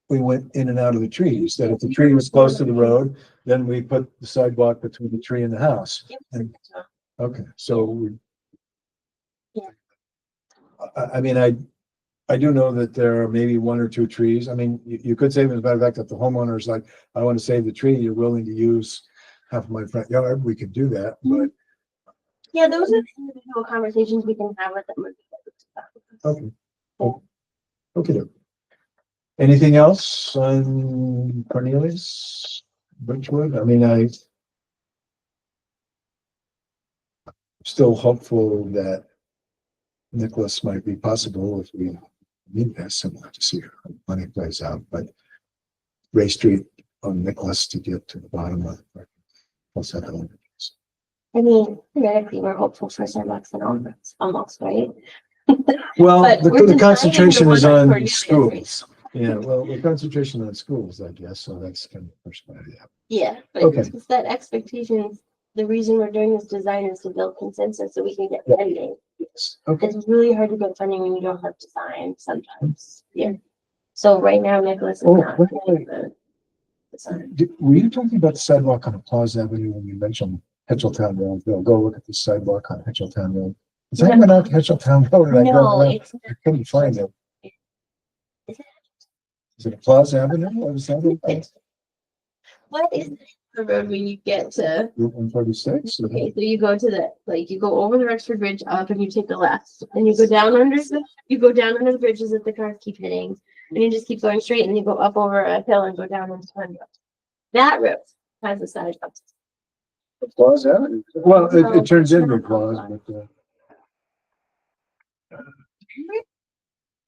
we went in and out of the trees, that if the tree was close to the road, then we put the sidewalk between the tree and the house. And, okay, so we. Yeah. I mean, I do know that there are maybe one or two trees. I mean, you could say, as a matter of fact, that the homeowner is like, I want to save the tree, you're willing to use half of my front yard, we could do that, but. Yeah, those are the individual conversations we can have with them. Okay. Okay. Anything else on Cornelius, Birchwood? I mean, I'm still hopeful that Nicholas might be possible if we need that similar to see how money plays out, but Ray Street on Nicholas to get to the bottom of it. What's that? I mean, theoretically, we're hopeful for sidewalks and almost, right? Well, But we're the designing concentration the is one on on Cornelia Street. schools. Yeah, well, the concentration on schools, I guess, so that's kind of pushed by that. Yeah, but Okay. it's that expectation, the reason we're doing this design is to build consensus so we can get Yeah. funding. Yes. Okay. It's really hard to get funding when you don't have design sometimes, yeah. So right now, Nicholas is Oh, not wait, doing the design. Were you talking about the sidewalk on Plaza Avenue when you mentioned Hetcheltown Road? They'll go look at the sidewalk on Hetcheltown Road. Is that even out Hetcheltown Road? And I No, don't know. it's, I couldn't find it. Is it- Is it Plaza Avenue? Or is that it? what is the road when you get to, Route 146? okay, so you go to the, like, you go over the Rexford Bridge up and you take the left. And you go down under the bridges that the cars keep hitting. And you just keep going straight and you go up over a hill and go down into Conroe. That road has a sidewalk. Plaza Avenue. Well, No, it turns it's into not Plaza, but,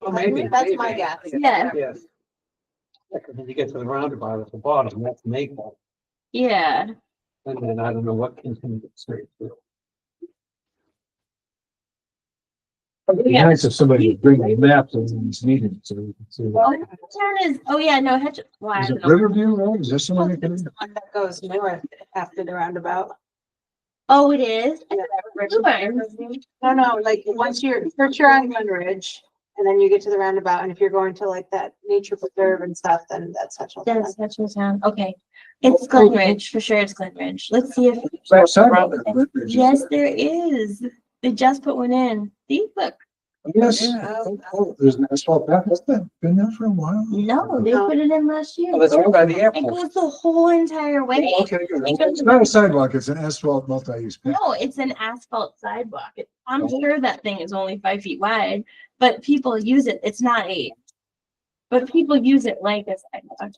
Well, maybe. That's maybe. my guess. Yeah. Yes. Because when you get to the roundabout at the bottom, that's Maple, Yeah, and then I don't know what continues straight through. it'd be nice if somebody would bring a map that was needed so we can see. well, the town is, oh yeah, no, well, I Is don't it know. Riverview Road? Is there somebody? It's the one that goes north after the roundabout. Oh, it is? Yeah. No, like once first you're on Glen Ridge and then you get to the roundabout. And if you're going to like that nature preserve and stuff, then that's such a. That's Town, okay. It's Glen Ridge, for sure it's Glen Ridge. Let's see if. Well, sidewalk at Riverview. Yes, there is. They just put one in. See, look, Yes. Yeah. Oh, there's an asphalt path. Has that been there for a while? no, they put it in last year. Oh, that's right by the It airport. goes the whole entire way. Okay, good. It's not a sidewalk, it's an asphalt multi-use path. No, it's an asphalt sidewalk. I'm sure that thing is only 5 feet wide, but people use it. It's not 8. But people use it like a sidewalk.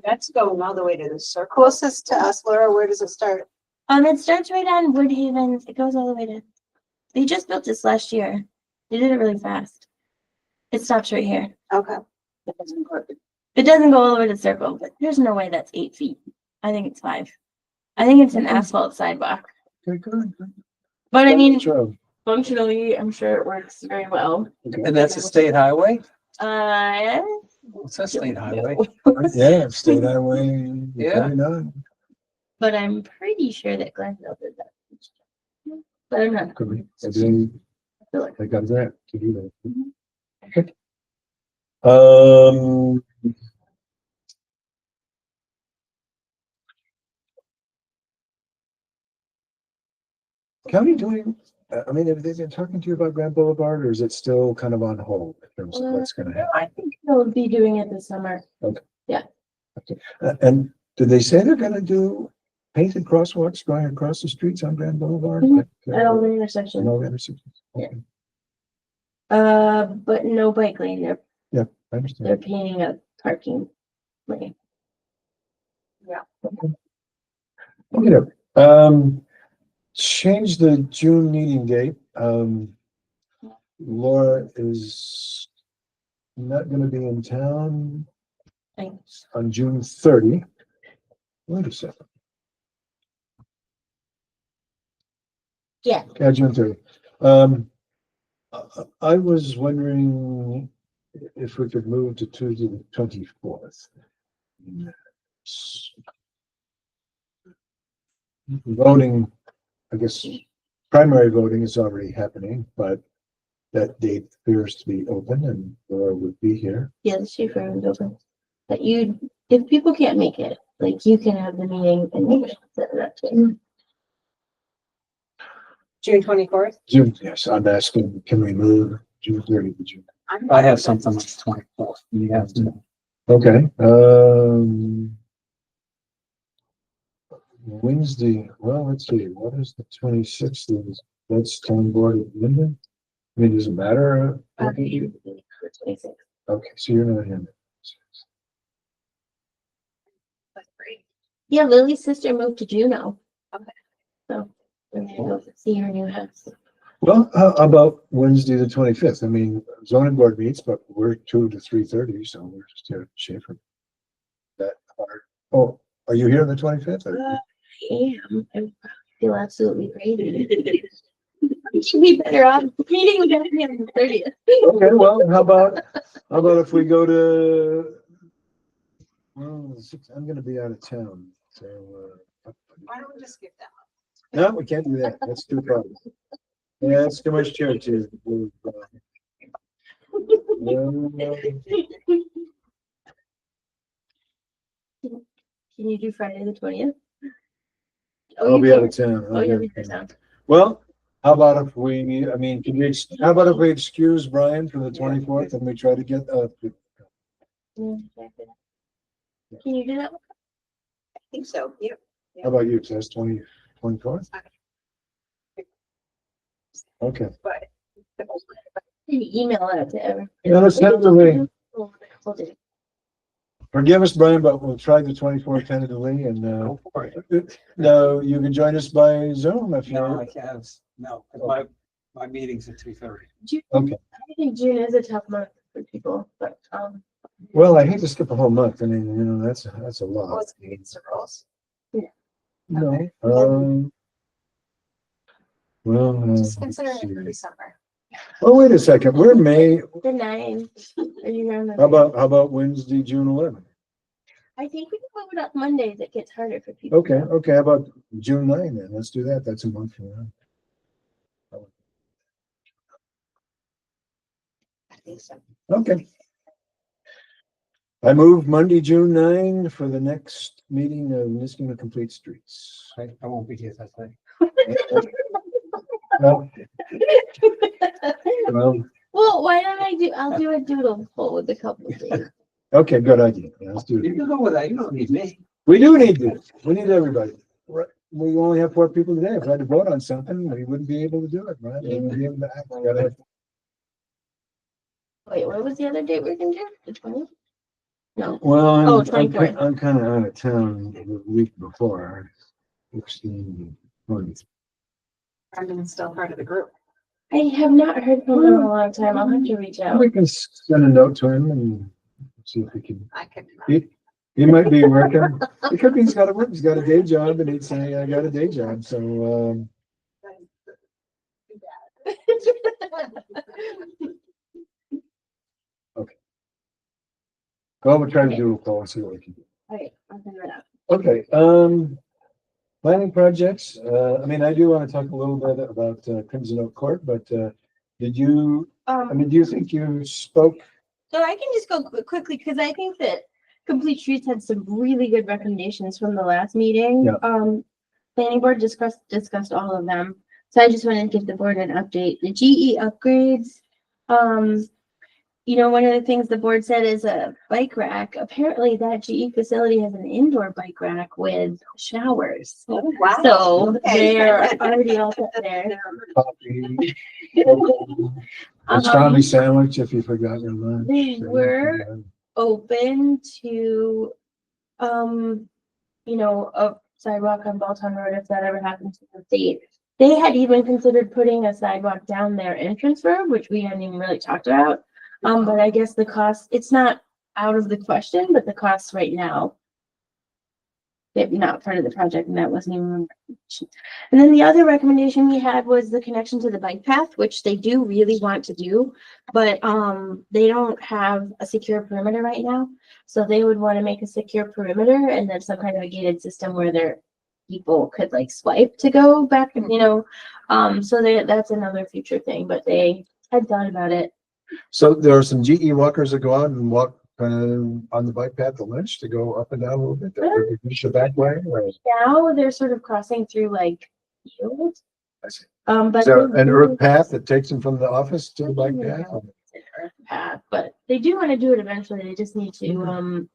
That's going all the way to the circle. Closest to us, Laura, where does it start? It starts right on Woodhaven. It goes all the way to, they just built this last year. They did it really fast. It stops right here. Okay. It doesn't go all the way to the circle, but there's no way that's 8 feet. I think it's 5. I think it's an asphalt sidewalk. Okay, good. good. But I mean, Sure. functionally, I'm sure it works very well. Okay. And that's a state highway? Uh, It's a state highway. Yeah, State Highway. Yeah. 39. but I'm pretty sure that Glenville did that. But I'm not. Could be. Maybe I feel like- they got that to do that. Okay. Um. County doing, I mean, have they been talking to you about Grand Boulevard or is it still kind of on hold in terms of what's gonna No, happen? I think they'll be doing it this summer. And did they say they're gonna do painted crosswalks going across the streets on Grand Boulevard? Mhm. Like, At all the in intersections. all the intersections? Yeah. Okay, But no bike lane. They're I they're understand. painting a parking lane. Okay, change the June meeting date. Laura is not gonna be in town Thanks. on June 30. Wait a second. Yeah. Yeah, June 30. I was wondering if we could move to Tuesday the 24th. Voting, I guess, primary voting is already happening, but that date appears to be open and Laura would be here. Yeah, the chief room open. But if people can't make it, like you can have the meeting and you can set it up too. June 24th. June, yes, I'm asking, can we move June 30 to June? I have something on the 24th. You have to. Okay, Wednesday, well, let's see, what is the 26th? That's town board of Linden? I mean, does it matter? Okay, so you're not in. That's great. Yeah, Lily's sister moved to Juneau. Okay. So we're gonna go see her new house. Well, how about Wednesday, the 25th? I mean, zoning board meets, but we're 2 to 3:30, so we're just here at Schaefer. That Oh, are you here on the 25th? I am. I feel absolutely crazy. Should be better off meeting with me on the 30th. Okay, well, how about if we go to, well, I'm gonna be out of town, so, Why don't we just skip that? no, we can't do that. That's too far. Yeah, that's too much church. Can you do Friday the 20th? I'll be out of town. Oh, you'll be out of town. Well, how about if we, I mean, how about if we excuse Brian from the 24th and we try to get, Yeah, exactly. Can you do that? I think so, yep. how about you? So that's 24th? Okay. But Can you email it to everyone? Yeah, let's tentatively, We'll do. forgive us, Brian, but we'll try the 24th tentatively and, Go for it. no, you can join us by Zoom if No, you're, I can't. No, 'cause my meeting's at 3:30. okay. I think June is a tough month for people, but, Well, I hate to skip a whole month. I mean, that's a well, lot. it's against the rules. No, Just consider it for December. oh, wait a second, we're May, the 9th. Are you around the how 9th? about Wednesday, June 11th? I think we can move it up Mondays. It gets harder for people. Okay, how about June 9th then? Let's do that. That's a month from now. I think so. Okay. I move Monday, June 9 for the next meeting of Niskuna Complete Streets. I won't be here that day. Well, well, Well, why don't I'll do a doodle poll with a couple of days. okay, good idea. Yeah, let's do You it. can go with that. You don't need me. We do need this. We need everybody. Right. We only have 4 people today. If we had to vote on something, we wouldn't be able to do it, right? We wouldn't be able to act. We gotta have- Wait, what was the other date we're gonna do? The 20th? No. Well, Oh, I'm 24th. kind of out of town the week before. 16, 20. Brendan's still part of the group. I have not heard from him in a long time. I'll have to reach out. We can send a note to him and see if we can. I can. He might be working. It could be he's got to work. He's got a day job and he'd say, I got a day job. So, well, we'll try to do a call and see what we can do. Alright, I'll send that out. Okay, planning projects. I mean, I do want to talk a little bit about Crimson Oak Court, but did you, I mean, do you think you spoke? So I can just go quickly because I think that Complete Streets had some really good recommendations from the last meeting. Yeah. Planning board discussed all of them. So I just wanted to give the board an update. The GE upgrades, you know, one of the things the board said is a bike rack. Apparently that GE facility has an indoor bike rack with showers. Oh, wow. So Okay. they're already all set there. Coffee, a strawberry sandwich if you forgot your lunch. They were open to, you know, a sidewalk on Balltown Road if that ever happens to the state. They had even considered putting a sidewalk down their entrance road, which we hadn't even really talked about. But I guess the cost, it's not out of the question, but the costs right now, they're not part of the project, and that wasn't even. And then the other recommendation we had was the connection to the bike path, which they do really want to do, but they don't have a secure perimeter right now. So they would want to make a secure perimeter and then some kind of a gated system where their people could like swipe to go back, you know. So that's another future thing, but they had thought about it. So there are some GE walkers that go out and walk on the bike path to Lynch to go up and down a little bit. That would the back way. Or- Now they're sort of crossing through like fields. I see. But Is there they an do- earth path that takes them from the office to the I bike don't path? know if it's an earth path, but they do want to do it eventually. They just need to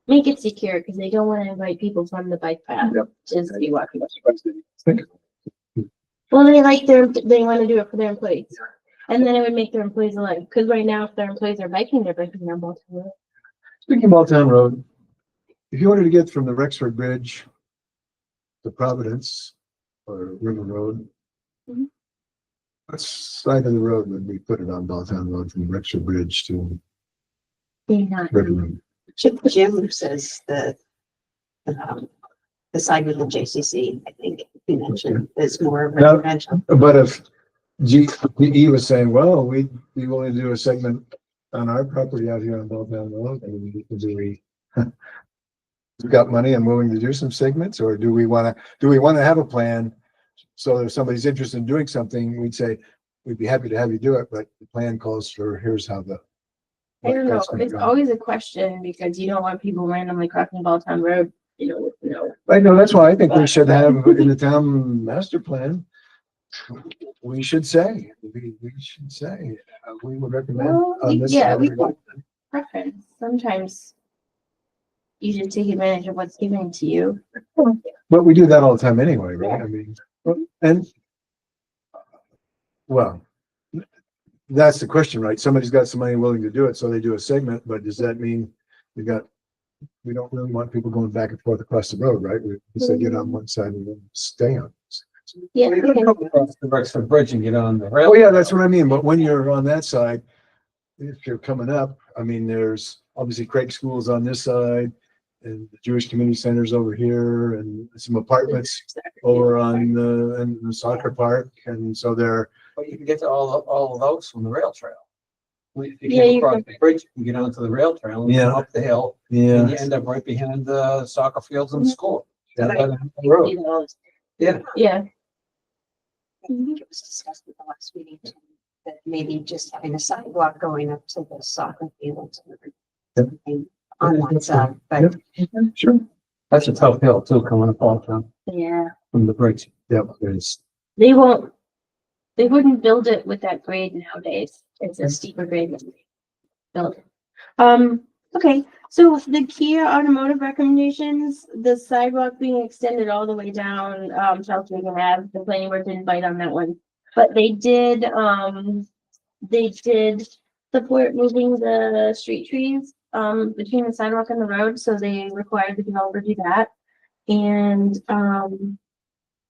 make it secure because they don't want to invite people from the bike path Yep. just to be walking. Think- Well, they want to do it for their employees. And then it would make their employees alive. Because right now, if their employees are biking, they're biking on Baltimore Road. Speaking of Balltown Road, if you wanted to get from the Rexford Bridge to Providence or River Road, Mhm. what side of the road would we put it on Balltown Road from Rexford Bridge to They're not. River Road? Jim says the side with the JCC, I think you mentioned, is more No. residential. But if GE was saying, well, we'd be willing to do a segment on our property out here on Belltown Road, and do we we've got money and willing to do some segments, or do we want to have a plan? So if somebody's interested in doing something, we'd say, we'd be happy to have you do it, but the plan calls for, here's how the. I don't know, that's gonna it's go. always a question because you don't want people randomly crossing Balltown Road, I know, that's why I think we should have in the town master plan, we should say, we would recommend Well, on this. yeah, we area. preference. Sometimes you should take advantage of what's given to you. But we do that all the time anyway, right? I mean, and well, that's the question, right? Somebody's got some money willing to do it, so they do a segment, but does that mean we don't really want people going back and forth across the road, right? We say get on one side and then stay on. Yeah, Well, you gotta come across the Rexford Bridge and get on the rail. Oh, yeah, that's what I mean. But when you're on that side, if you're coming up, I mean, there's obviously Craig School's on this side and the Jewish Community Center's over here and some apartments over on the soccer park. And so they're, But you can get to all of those from the rail trail. If you Yeah, came you across can. the bridge, you can get onto the rail trail and Yeah. go up the hill, and yeah. you end up right behind the soccer fields and the school. Yeah. Right on the road. Yeah. Yeah. I think it was discussed at the last meeting, too, that maybe just having a sidewalk going up to the soccer fields Yep. and on that side, Yep. but Sure. That's a tough hill too, coming up all from Yeah. the bridge. Yep. There's, They wouldn't build it with that grade nowadays. It's a steeper grade than they build it. Okay, so the Kia automotive recommendations, the sidewalk being extended all the way down, Shelton Ave, the planning board didn't bite on that one. But they did support moving the street trees, between the sidewalk and the road, so they required the developer to do that. And,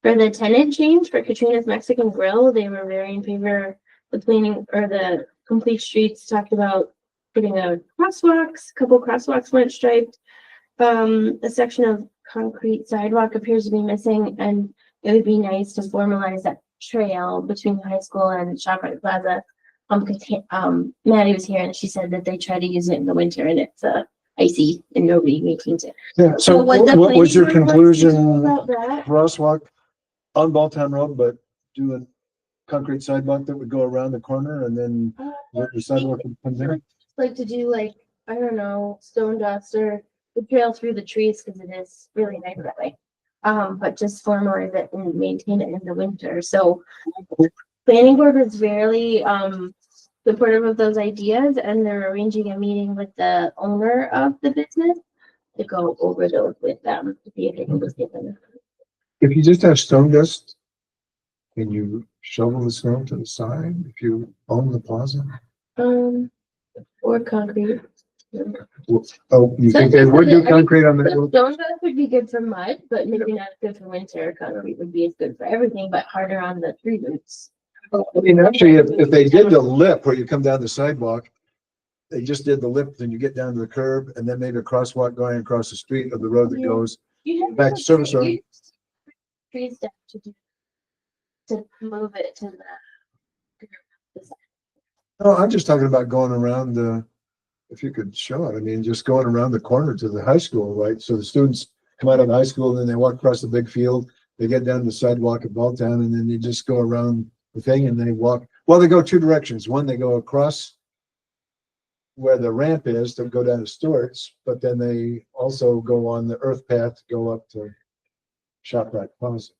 for the tenant change for Katrina's Mexican Grill, they were very in favor. The planning or the Complete Streets talked about putting a couple crosswalks weren't striped. A section of concrete sidewalk appears to be missing, and it would be nice to formalize that trail between the high school and ShopRite Plaza. Maddie was here and she said that they try to use it in the winter and it's icy and nobody maintains it. yeah. So what the what was your planning board wants to do conclusion? about that? Crosswalk on Balltown Road, but do a concrete sidewalk that would go around the corner and then the sidewalk would come there? Like to do like, I don't know, stone dust or the trail through the trees because it is really nice that way. But just formalize it and maintain it in the winter. So planning board was very supportive of those ideas and they're arranging a meeting with the owner of the business to go over those with them to see if they can just get them. If you just have stone dust, can you shovel the snow to the side if you own the plaza? Or concrete. Oh, you think they would do concrete on The the, stone dust would be good for mud, but maybe not good for winter. Concrete would be as good for everything, but harder on the tree roots. I mean, actually, if they did the lip where you come down the sidewalk, they just did the lip, then you get down to the curb and then maybe a crosswalk going across the street of the road that Yeah. goes. You have Back to service road. trees down to move it to the. No, I'm just talking about going around the, if you could show it, I mean, just going around the corner to the high school, right? So the students come out of the high school and then they walk across the big field, they get down the sidewalk at Balltown and then they just go around the thing and they walk, well, they go two directions. One, they go across where the ramp is to go down to Stewart's, but then they also go on the earth path to go up to ShopRite Plaza.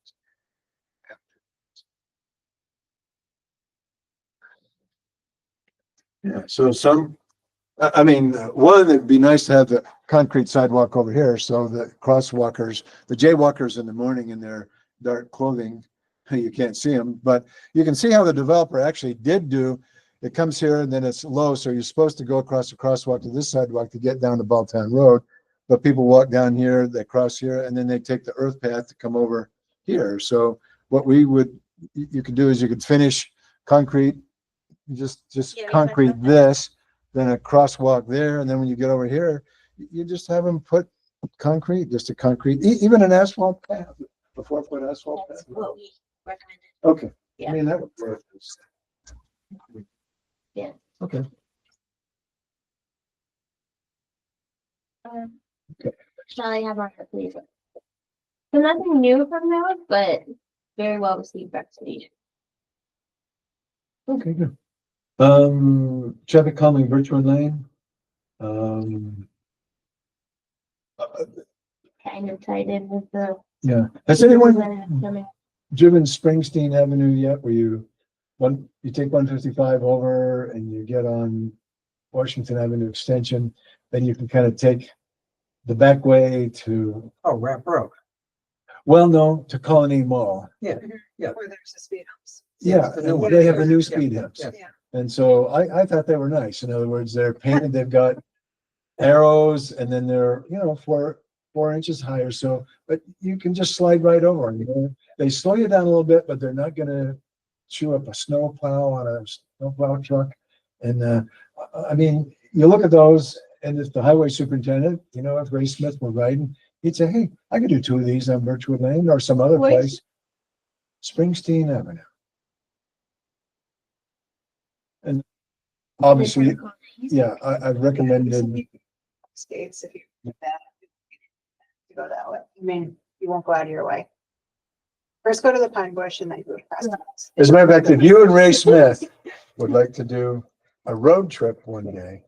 Yeah, so I mean, one, it'd be nice to have the concrete sidewalk over here, so the crosswalkers, the jaywalkers in the morning in their dark clothing, you can't see them, but you can see how the developer actually did do, it comes here and then it's low, so you're supposed to go across the crosswalk to this sidewalk to get down to Balltown Road, but people walk down here, they cross here, and then they take the earth path to come over here. So what you could do is you could finish concrete, just Yeah, concrete this, then a crosswalk there, and then when you get over here, you just have them put concrete, just a concrete, even an asphalt pad, a 4-foot asphalt pad. That's what we recommended. Okay, I Yeah. mean, that would work. Yeah. Okay, Okay. Shall I have our please? So nothing new from them, but very well received recommendation. okay, good. Traffic calming Birchwood Lane. Um, Kind of tied in with the. yeah, has anyone Coming. driven Springsteen Avenue yet, where you take 155 over and you get on Washington Avenue Extension, then you can kind of take the back way to, Oh, Ramp Road. well, no, to Colony Mall. Where there's the speed humps. Yeah, the new and one. they have the new Yeah, speed humps. yeah. Yeah. And so I thought they were nice. In other words, they're painted, they've got arrows, and then they're, 4 inches higher. So, but you can just slide right over them. They slow you down a little bit, but they're not gonna chew up a snow plow on a snowplow truck. And, I mean, you look at those, and if the highway superintendent, if Ray Smith were riding, he'd say, hey, I could do 2 of these on Birchwood Lane or some other Which? place. Springsteen Avenue. And obviously, yeah, I've recommended, Skates if you do that. You go that way. I mean, you won't go out of your way. First go to the Pine Bush and then go across. the house. as a matter of fact, if you and Ray Smith would like to do a road trip one day,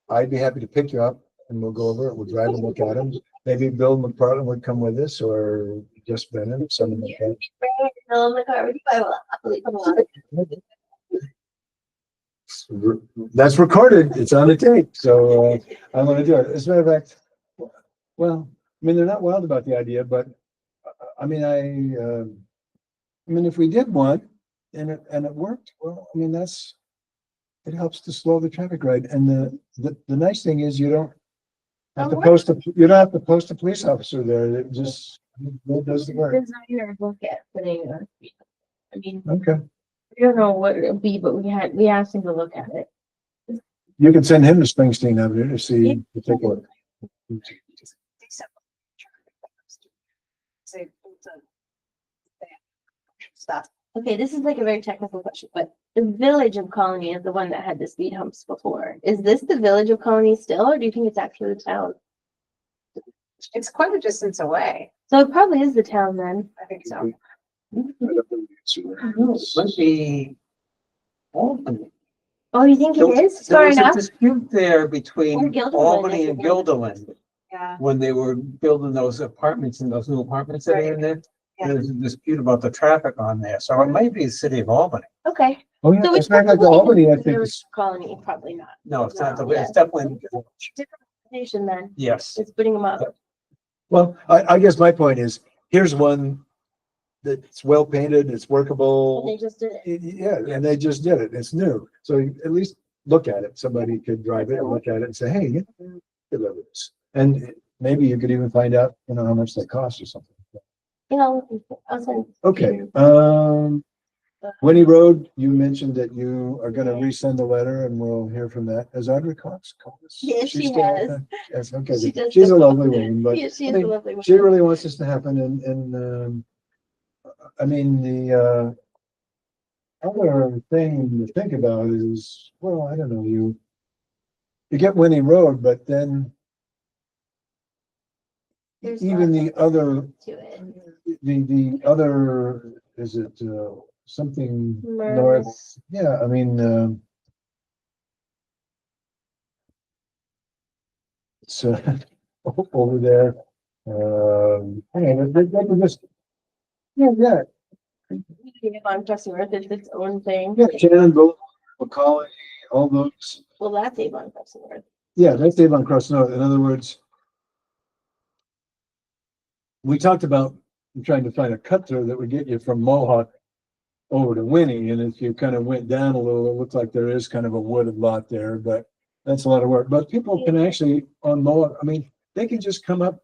I'd be happy to pick you up and we'll go over it. We'll drive and look at them. Maybe Bill McPartland would come with us or just Bennett, someone like that. Fill in the car with you, I will happily come on. That's recorded. It's on the tape. So I'm going to do it. As a matter of fact, well, I mean, they're not wild about the idea, but I mean, if we did one and it worked, well, I mean, it helps to slow the traffic rate. And the nice thing is you don't have to you don't have to post a police officer there. It just does the work. Designer look at putting a speed. I mean, Okay. we don't know what it'll be, but we asked him to look at it. You can send him to Springsteen Avenue to see, to take a look. Except say, stuff. Okay, this is like a very technical question, but the village of Colony is the one that had the speed humps before. Is this the village of Colony still, or do you think it's actually the town? It's quite a distance away. So it probably is the town then. I think so. Might be Albany. Oh, you think it is? There Far was a enough? dispute there Or between Guilderland, Albany I and think. Guilderland Yeah. when they were building those apartments and those new apartments that are in there. Yeah. There's a dispute about the traffic on there, so it might be the city of Albany. Okay. Oh, yeah, So as a matter of fact, Albany, I think is, Colony, probably not. No, it's not, No, it's definitely, Different station then. yes. It's putting them up. well, I guess my point is, here's one that's well painted, it's They workable. just did it. Yeah, and they just did it. It's new. So at least look at it. Somebody could drive it and look at it and say, hey, you love this. And maybe you could even find out, how much they cost or something. I'll send. Okay, Winnie Road, you mentioned that you are gonna resend the letter and we'll hear from that. Has Audrey Cox called us? Yes, She's she still out has. there? Yes, okay. She good. does She's a the- lovely woman, but Yeah, she I is a mean, lovely one. she really wants this to happen and I mean, the other thing to think about is, well, I don't know, you get Winnie Road, but then There's even lots the other, to it. the other, is it, something north? Mervis. Yeah, I mean, it's over there. They can just, yeah. On Trusty Earth, it's its own thing. Yeah, Shannon, Boulevard, Macaulay, all those. Well, that's Avon Trusty Earth. Yeah, that's Avon Cross North. In other words, we talked about trying to find a cut through that would get you from Mohawk over to Winnie. And if you kind of went down a little, it looks like there is kind of a wooded lot there, but that's a lot of work. But people can actually on Mohawk, I mean, they can just come up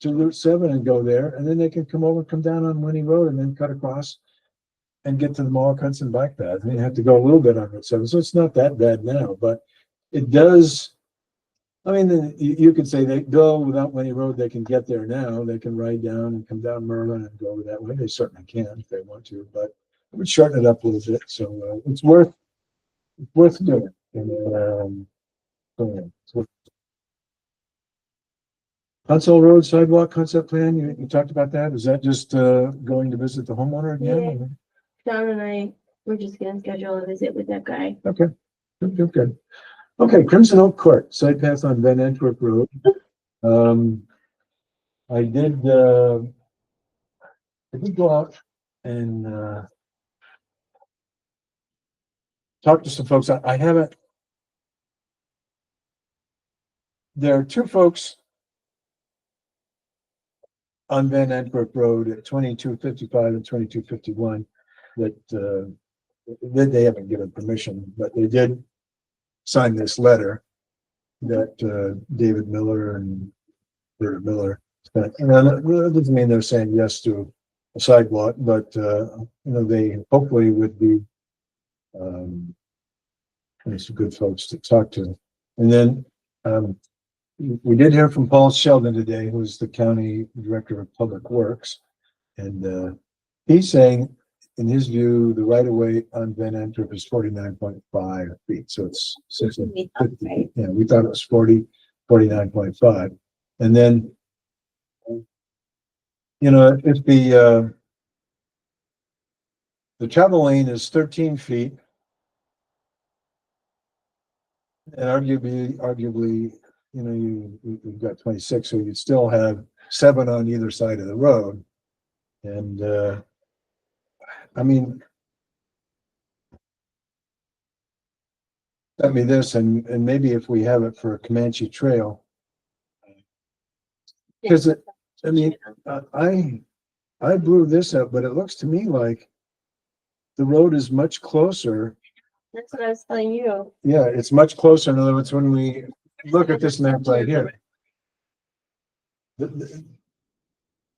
to Route 7 and go there, and then they can come over, come down on Winnie Road and then cut across and get to the Mohawk Hudson bike path. And you have to go a little bit on Route 7. So it's not that bad now, but it does I mean, you could say they go without Lenny Road, they can get there now, they can ride down and come down Merlin and go that way, they certainly can if they want to, but it would shorten it up a little bit, so, it's worth doing. And, so, yeah, it's worth- Huntsville Road sidewalk concept plan, you talked about that, is that just, going to visit the homeowner again? John and I, we're just gonna schedule a visit with that guy. Okay, good. Okay, Crimson Oak Court, side path on Van Antwerp Road. I did go out and, talk to some folks. I haven't. There are two folks on Van Antwerp Road at 2255 and 2251 that they haven't given permission, but they did sign this letter that David Miller and Bert Miller sent. And that doesn't mean they're saying yes to a sidewalk, but they hopefully would be some good folks to talk to. And then we did hear from Paul Sheldon today, who's the county director of public works, and he's saying, in his view, the right of way on Van Antwerp is 49.5 feet. So it's 50. Right. Yeah, we thought it was 49.5. And then, if the travel lane is 13 feet, and arguably, you've got 26, so you'd still have 7 on either side of the road. And, this, and maybe if we have it for a Comanche Trail, because I blew this up, but it looks to me like the road is much closer. That's what I was telling you. Yeah, it's much closer. In other words, when we look at this map right here, the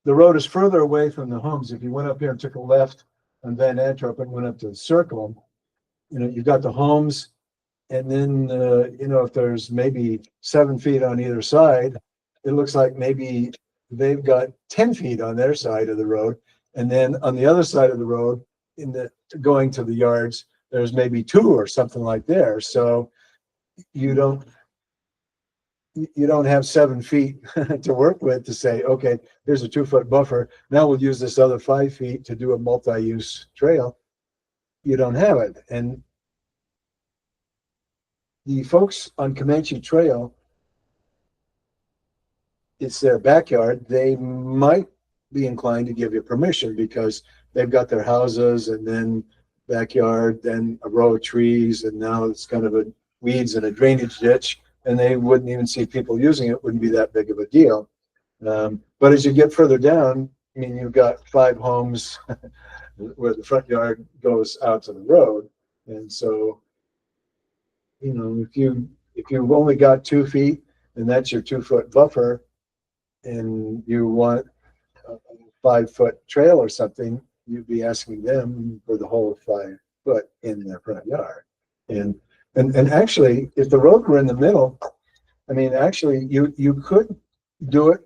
road is further away from the homes. If you went up here and took a left on Van Antwerp and went up to the circle, you've got the homes, and then if there's maybe 7 feet on either side, it looks like maybe they've got 10 feet on their side of the road, and then on the other side of the road, going to the yards, there's maybe 2 or something like there. So you don't have 7 feet to work with to say, okay, there's a 2-foot buffer. Now we'll use this other 5 feet to do a multi-use trail. You don't have it. And the folks on Comanche Trail, it's their backyard. They might be inclined to give you permission because they've got their houses and then backyard, then a row of trees, and now it's kind of a weeds and a drainage ditch, and they wouldn't even see people using it. Wouldn't be that big of a deal. But as you get further down, you've got 5 homes where the front yard goes out to the road, and so if you've only got 2 feet and that's your 2-foot buffer, and you want a 5-foot trail or something, you'd be asking them for the whole 5 foot in their front yard. And actually, if the road were in the middle, actually you could do it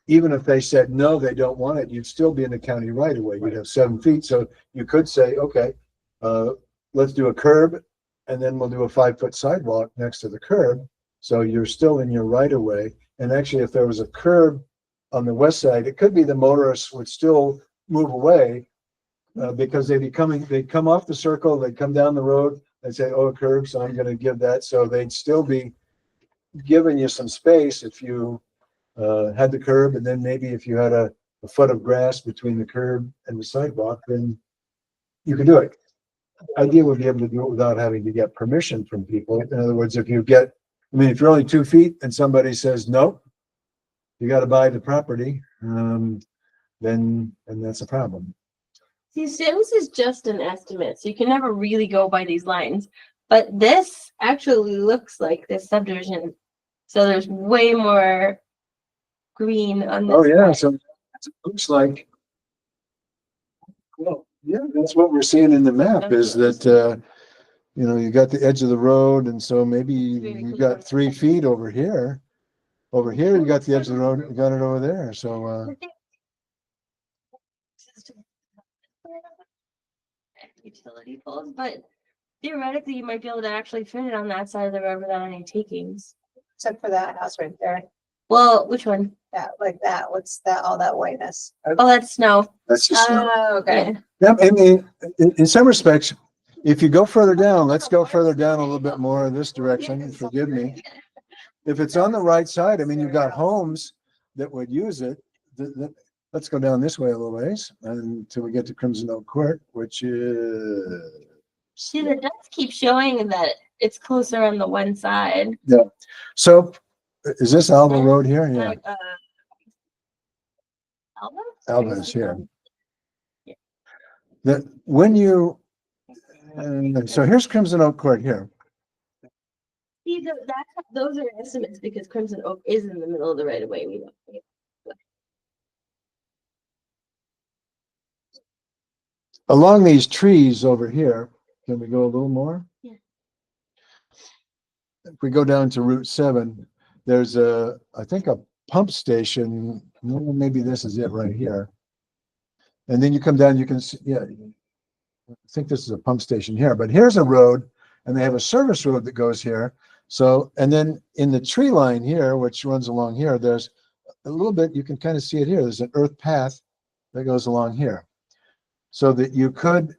even if they said no, they don't want it. You'd still be in the county right of way. You'd have 7 feet, so you could say, okay, let's do a curb, and then we'll do a 5-foot sidewalk next to the curb. So you're still in your right of way. And actually, if there was a curb on the west side, it could be the motorists would still move away because they'd come off the circle, they'd come down the road, they'd say, oh, a curb, so I'm going to give that. So they'd still be giving you some space if you had the curb, and then maybe if you had a foot of grass between the curb and the sidewalk, then you could do it. Idea would be able to do it without having to get permission from people. In other words, if you're only 2 feet and somebody says, no, you got to buy the property, then that's a problem. See, Sims is just an estimate, so you can never really go by these lines. But this actually looks like this subdivision. So there's way more green on this. Oh, yeah. side. So it looks like, well, yeah, that's what we're seeing in the map is that, you got the edge of the road. And so maybe you got 3 feet over here. over here, you got the edge of the road, you got it over there, so, Utility poles, but theoretically, you might be able to actually fit it on that side of the road without any takings. Except for that house right there, Well, which one? that, like that, what's that, all that whiteness? Oh, that's snow. that's just. Oh, okay. Yeah. Yeah, I mean, in some respects, if you go further down, let's go further down a little bit more in this direction, forgive me. If it's on the right side, I mean, you've got homes that would use it. Let's go down this way a little ways until we get to Crimson Oak Court, which is. See, the dots keep showing that it's closer on the one side. So is this Alva Road here? Yeah, Alba? Alva is here. Yeah. That when you, so here's Crimson Oak Court here. See, those are estimates because Crimson Oak is in the middle of the right of way. We don't. Along these trees over here, can we go a little more? Yeah. If we go down to Route 7, there's I think a pump station. Well, maybe this is it right here. And then you come down, you can see, yeah, I think this is a pump station here, but here's a road and they have a service road that goes here. So, and then in the tree line here, which runs along here, there's a little bit, you can kind of see it here. There's an earth path that goes along here. So that you could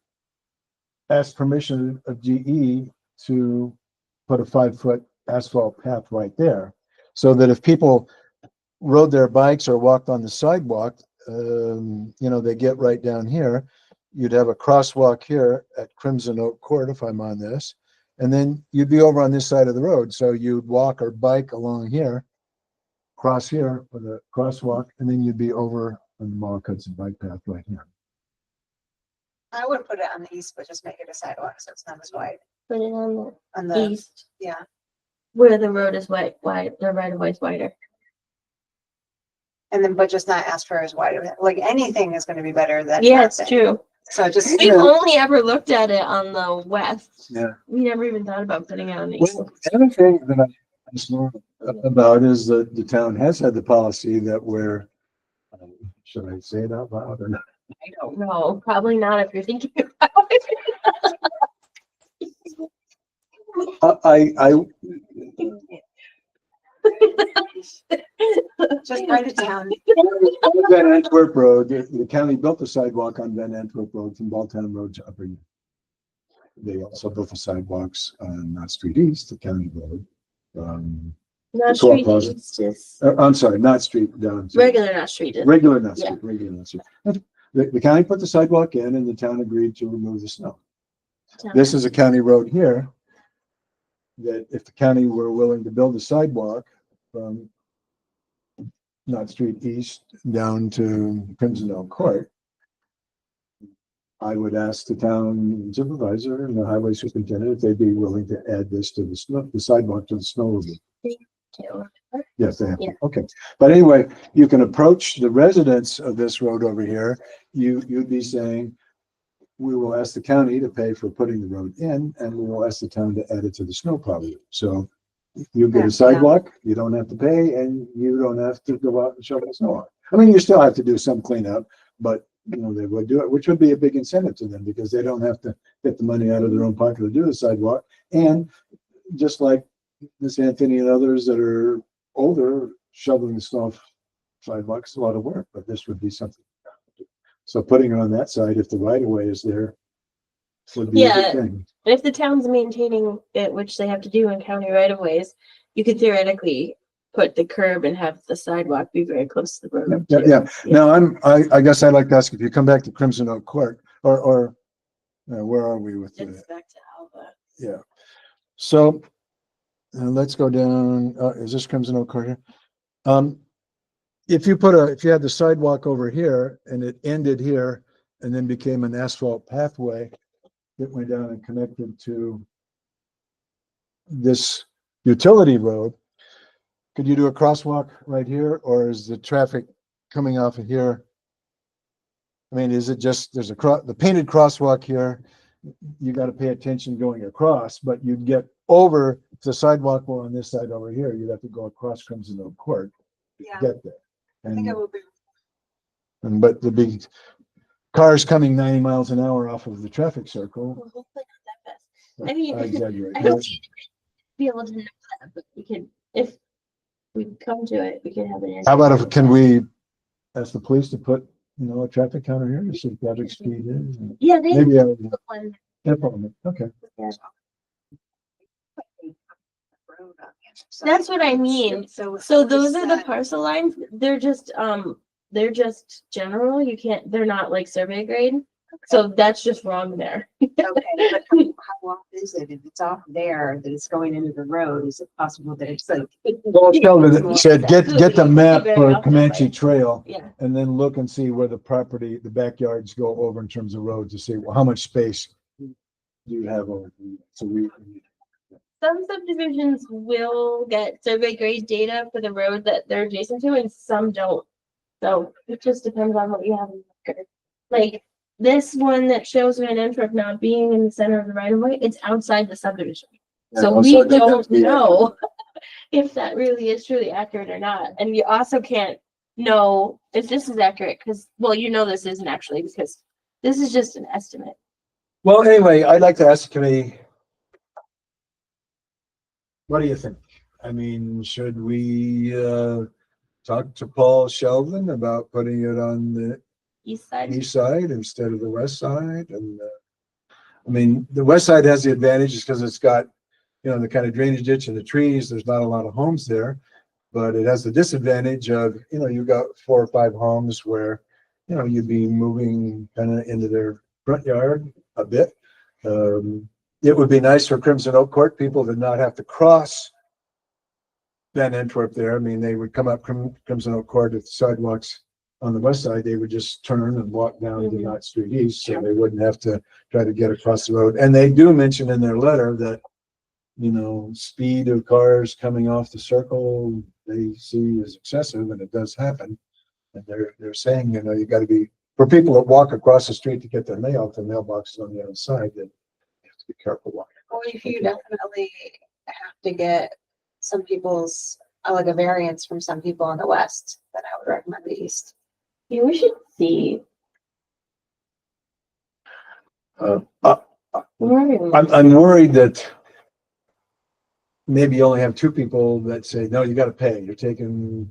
ask permission of GE to put a 5-foot asphalt path right there. So that if people rode their bikes or walked on the sidewalk, you know, they get right down here. You'd have a crosswalk here at Crimson Oak Court if I'm on this, and then you'd be over on this side of the road. So you'd walk or bike along here, cross here with a crosswalk, and then you'd be over on the Mall Hudson bike path right here. I would put it on the east, but just make it a sidewalk, so it's not as wide Put it on on the the, east yeah. where the road is wide, the right of way is wider. And then, but just not ask for as wide of it, like anything is gonna be better than. Yeah, it's nothing. true. So just, We've only ever looked at it on the west. Yeah. We never even thought about putting it on the east. Well, the other thing that I asked Laura about is that the town has had the policy that we're, should I say it out loud or not? I don't know. Probably not if you're thinking about it. I just write it down. Van Antwerp Road, the county built a sidewalk on Van Antwerp Road from Balltown Road to Upper Union. They also built the sidewalks on Knott Street East, the county road. Not Co-op street plaza. east, just I'm sorry, Knott Street down. to- regular not street. Regular Knott Yeah. Street, regular Knott Street. The county put the sidewalk in and the town agreed to remove the snow. This is a county road here. That if the county were willing to build a sidewalk from Knott Street East down to Crimson Oak Court, I would ask the town supervisor and the highway superintendent if they'd be willing to add this to the sidewalk to the snow removal. Yes, they have. Yeah. Okay. But anyway, you can approach the residents of this road over here. You'd be saying, we will ask the county to pay for putting the road in, and we will ask the town to add it to the snow plow. So you get Yeah, a sidewalk, you don't have to pay, and you don't have to go out and shovel the snow. I mean, you still have to do some cleanup, but you know, they would do it, which would be a big incentive to them because they don't have to get the money out of their own pocket to do the sidewalk. And just like Miss Anthony and others that are older, shoveling the snow off sidewalks is a lot of work, but this would be something. So putting it on that side, if the right of way is there, would be a Yeah. good thing. If the town's maintaining it, which they have to do in county right of ways, you could theoretically put the curb and have the sidewalk be very close to the road. Yeah, too. yeah. Now, I guess I'd like to ask if you come back to Crimson Oak Court, or where are we with It's the, back to Alva. yeah. So, let's go down, is this Crimson Oak Court here? If you had the sidewalk over here and it ended here and then became an asphalt pathway that went down and connected to this utility road, could you do a crosswalk right here, or is the traffic coming off of here? I mean, is it just, there's the painted crosswalk here, you gotta pay attention going across, but you'd get over the sidewalk or on this side over here, you'd have to go across Crimson Oak Court to Yeah. get there. I think I And, will be. but the big cars coming 90 miles an hour off of the traffic circle. Well, hopefully not that fast. I mean, exaggerate. I don't see be able to know that, but we can, if we come to it, we can have an. How about if, can we ask the police to put, a traffic counter here to see what traffic speed is? Yeah, they. Maybe, I would- put one, no problem. Okay. yeah. Road on the other side. That's what I mean. So. So those are the that- parcel lines. They're just general. You can't, they're not like survey grade. So that's just wrong there. Okay, but how off is it? If it's off there, that it's going into the road, is it possible that it's like? Well, Sheldon said, get the map Very for often, Comanche right? Trail Yeah. and then look and see where the property, the backyards go over in terms of roads to see, well, how much space do you have over? So Some subdivisions will get survey grade data for the road that they're adjacent to and some don't. So it just depends on what you have in the record. Like this one that shows Van Antwerp not being in the center of the right of way, it's outside the subdivision. So we don't know if that really is truly accurate or not. And you also can't know if this is accurate because, well, this isn't actually because this is just an estimate. Well, anyway, I'd like to ask the committee, what do you think? I mean, should we talk to Paul Sheldon about putting it on the East side. east side instead of the west side? And I mean, the west side has the advantage because it's got, the kind of drainage ditch and the trees. There's not a lot of homes there, but it has the disadvantage of, you've got 4 or 5 homes where, you'd be moving kind of into their front yard a bit. It would be nice for Crimson Oak Court people to not have to cross Van Antwerp there. I mean, they would come up Crimson Oak Court if the sidewalks on the west side, they would just turn and walk down to Knott Street East, so they wouldn't have to try to get across the road. And they do mention in their letter that, speed of cars coming off the circle, they see as excessive, and it does happen. And they're saying, you gotta be, for people that walk across the street to get their mail, if the mailbox is on the other side, then you have to be careful walking. Or if you definitely have to get some people's, like a variance from some people in the west, then I would recommend the east. Yeah, we should see. I'm worried that maybe you only have 2 people that say, no, you gotta pay. You're taking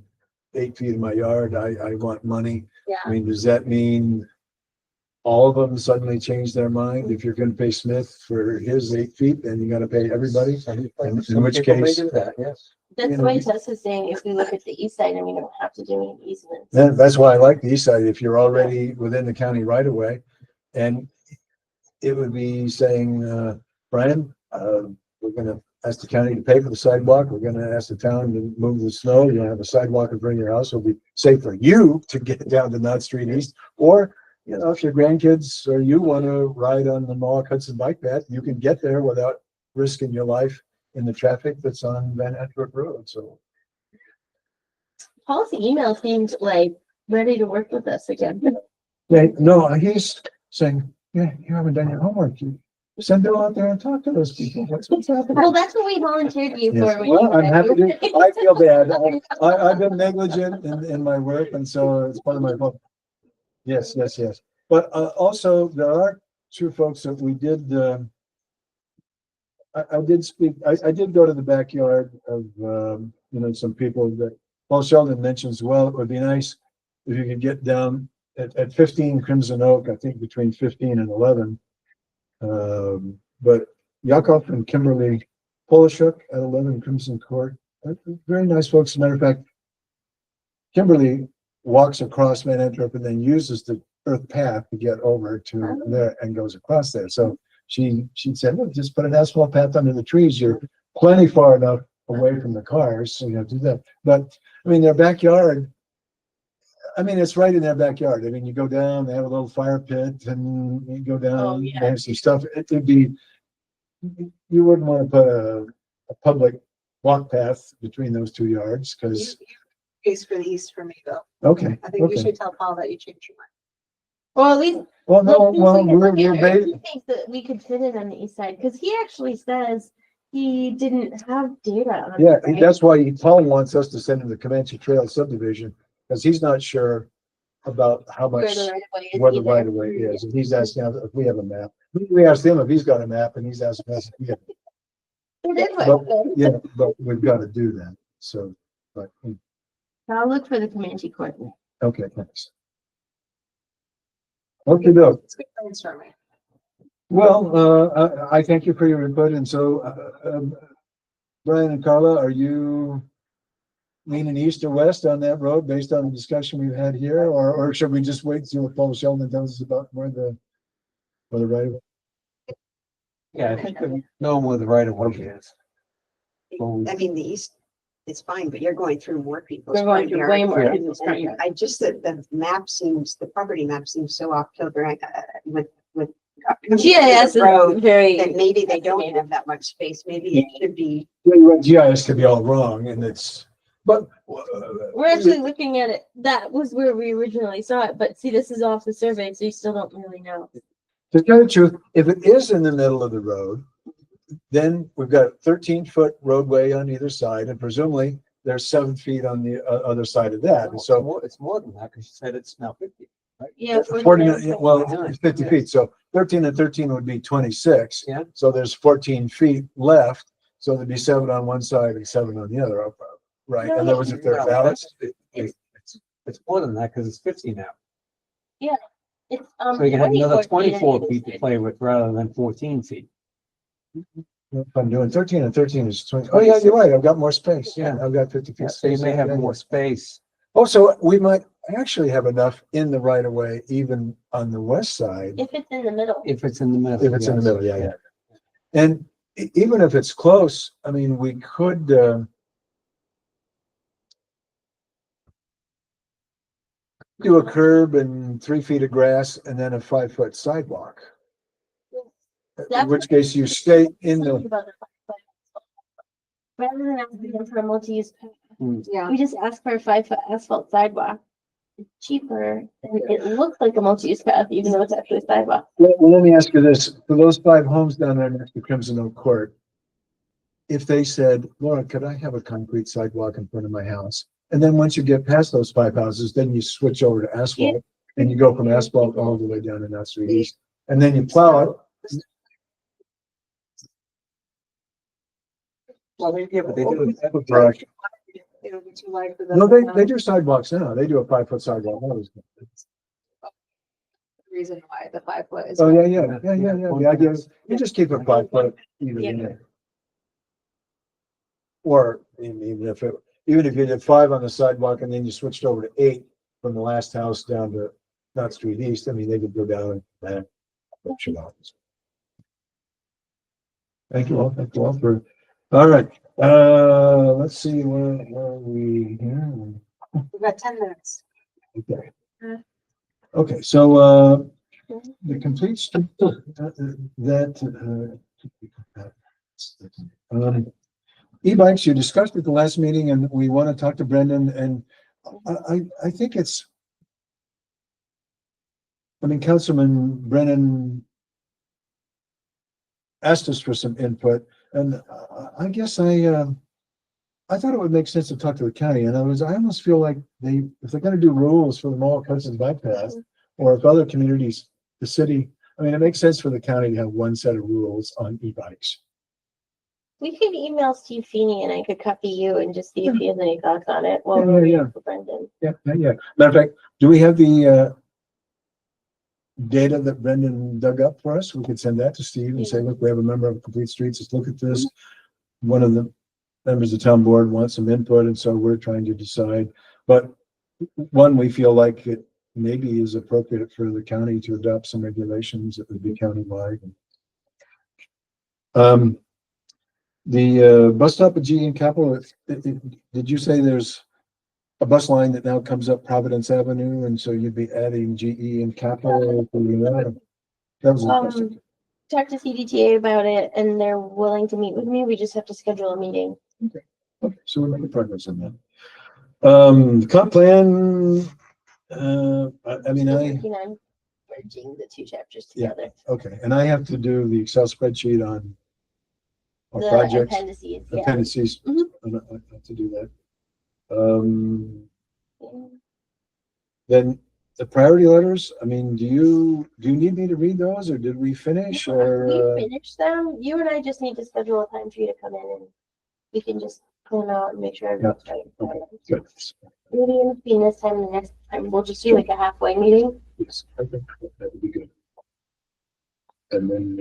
8 feet of my yard. I want money. Yeah. I mean, does that mean all of them suddenly change their mind? If you're gonna pay Smith for his 8 feet, then you gotta pay everybody? In which case, Yes. That's why Tessa's saying if we look at the east side and we don't have to do any easements. that's why I like the east side. If you're already within the county right of way, and it would be saying, Brian, we're gonna ask the county to pay for the sidewalk. We're gonna ask the town to move the snow. You're gonna have a sidewalk in front of your house. It'll be safe for you to get down to Knott Street East. Or, if your grandkids or you want to ride on the Mohawk Hudson bike path, you can get there without risking your life in the traffic that's on Van Antwerp Road. So Paul's email seemed like ready to work with us again. yeah, no, he's saying, yeah, you haven't done your homework. You send them out there and talk to those people. What's happening? Well, that's what we volunteered you Yes. for. when Well, you I'm said happy you to, were- I feel bad. I've been negligent in my work, and so it's part of my fault. Yes. But also, there are 2 folks that we did, I did speak, I did go to the backyard of, some people that Paul Sheldon mentions, well, it would be nice if you could get down at 15 Crimson Oak, I think between 15 and 11. But Yakov and Kimberly Polishuk at 11 Crimson Court, very nice folks. As a matter of fact, Kimberly walks across Van Antwerp and then uses the earth path to get over to there and goes across there. So she said, well, just put an asphalt path under the trees. You're plenty far enough away from the cars, so you have to do that. But I mean, their backyard, it's right in their backyard. I mean, you go down, they have a little fire pit, and you go down, Oh, yeah. they have some stuff. It would be, you wouldn't want to put a public walk path between those 2 yards, because, Case for the east for me though. okay. I think you okay. should tell Paul that you changed your mind. Well, at least. Well, no, like, well, since we we're, look at we're, it, ba- he thinks that we could fit it on the east side, because he actually says he didn't have data on yeah, it, right? that's why Paul wants us to send him the Comanche Trail subdivision, because he's not sure about how Where much, the right of way is where the either. right of way is, and he's asking us if we have a map. We asked him if he's got a map, and he's asking us if we have. It is But, what it is. yeah, but we've got to do that, so, but, I'll look for the Comanche coordinate. okay, thanks. Okay, Bill. It's good brainstorming. Well, I thank you for your input, and so, Brian and Carla, are you leaning east or west on that road based on the discussion we've had here, or should we just wait and see what Paul Sheldon tells us about where the right of way? Yeah, I think that knowing where the right of way is. I mean, the east, it's fine, but you're going through more people's. We're going front through yard. way more And- people's front and yard. I just, the map seems, the property map seems so off kilter with. GIS Road, is very. that maybe they don't have that much space. Maybe it should be. GIS could be all wrong, and it's, but. We're actually looking at it, that was where we originally saw it, but see, this is off the survey, so you still don't really know. To tell you the truth, if it is in the middle of the road, then we've got a 13-foot roadway on either side, and presumably there's 7 feet on the other side of that. And so It's more than that, because you said it's now 50. Yeah. 40, yeah, well, it's 50 feet, so 13 and 13 would be 26. Yeah. So there's 14 feet left, so there'd be 7 on one side and 7 on the other, right? And there was a third No, balance. It's more than that, because it's 50 now. It's, So you can have another 24 feet feet to play with rather than 14 feet. If I'm doing 13 and 13 is 20. Oh, yeah, you're right, I've got more space. Yeah. I've got 50 Yeah, feet. so you may have Yeah, more yeah. space. Oh, so we might actually have enough in the right of way, even on the west side. If it's in the middle. If it's in the middle. If it's in the yes. middle, yeah, yeah. And even if it's close, I mean, we could, do a curb and 3 feet of grass and then a 5-foot sidewalk. In That's which case you stay in the, About the- Rather than asking for a multi-use, path, Yeah. we just ask for a 5-foot asphalt sidewalk. It's cheaper, and it looks like a multi-use path, even though it's actually a sidewalk. well, let me ask you this, for those 5 homes down there next to Crimson Oak Court, if they said, Laura, could I have a concrete sidewalk in front of my house? And then once you get past those 5 houses, then you switch over to asphalt and you go from asphalt all the way down to North Street East. And then you plow it. Well, yeah, but they do. Correct. It'll be too light for them. No, they do sidewalks now. They do a 5-foot sidewalk. That was good. Reason why the 5 foot is. Oh, yeah. The idea is you just keep it 5 foot even in there. Or even if you did 5 on the sidewalk and then you switched over to 8 from the last house down to North Street East, I mean, they could go down and that. Thank you all for, all right, let's see, where are we here? We've got 10 minutes. Okay. Okay, so, the complete, e-bikes you discussed at the last meeting and we want to talk to Brendan and I think it's, I mean, Councilman Brennan asked us for some input and I guess I thought it would make sense to talk to the county. And I almost feel like if they're gonna do rules for the mall Hudson bike path, or if other communities, the city, I mean, it makes sense for the county to have one set of rules on e-bikes. We could email Steve Feeney and I could copy you and just see if he has any thoughts on it while Yeah, we're yeah. waiting for Brendan. Yeah. Matter of fact, do we have the data that Brendan dug up for us? We could send that to Steve and say, look, we have a member of Complete Streets, let's look at this. One of the members of the town board wants some input, and so we're trying to decide. But one, we feel like it maybe is appropriate for the county to adopt some regulations that would be countywide. The bus stop at GE and Capitol, did you say there's a bus line that now comes up Providence Avenue, and so you'd be adding GE and Capitol? That was the question. Talk to CDTA about it and they're willing to meet with me. We just have to schedule a meeting. Okay, so we're making progress on that. The comp plan, I mean, Working on- merging the two chapters Yeah. together. Okay, and I have to do the Excel spreadsheet on our The projects, appendices, yeah. appendices, Mhm. I have to do that. Then the priority letters, I mean, do you need me to read those, or did we finish, or? We finished them. You and I just need to schedule a time for you to come in and we can just pull them out and make sure everything's right. Okay, good. Maybe in between this time and the next time, we'll just do like a halfway meeting. Yes, I think that would be good. And then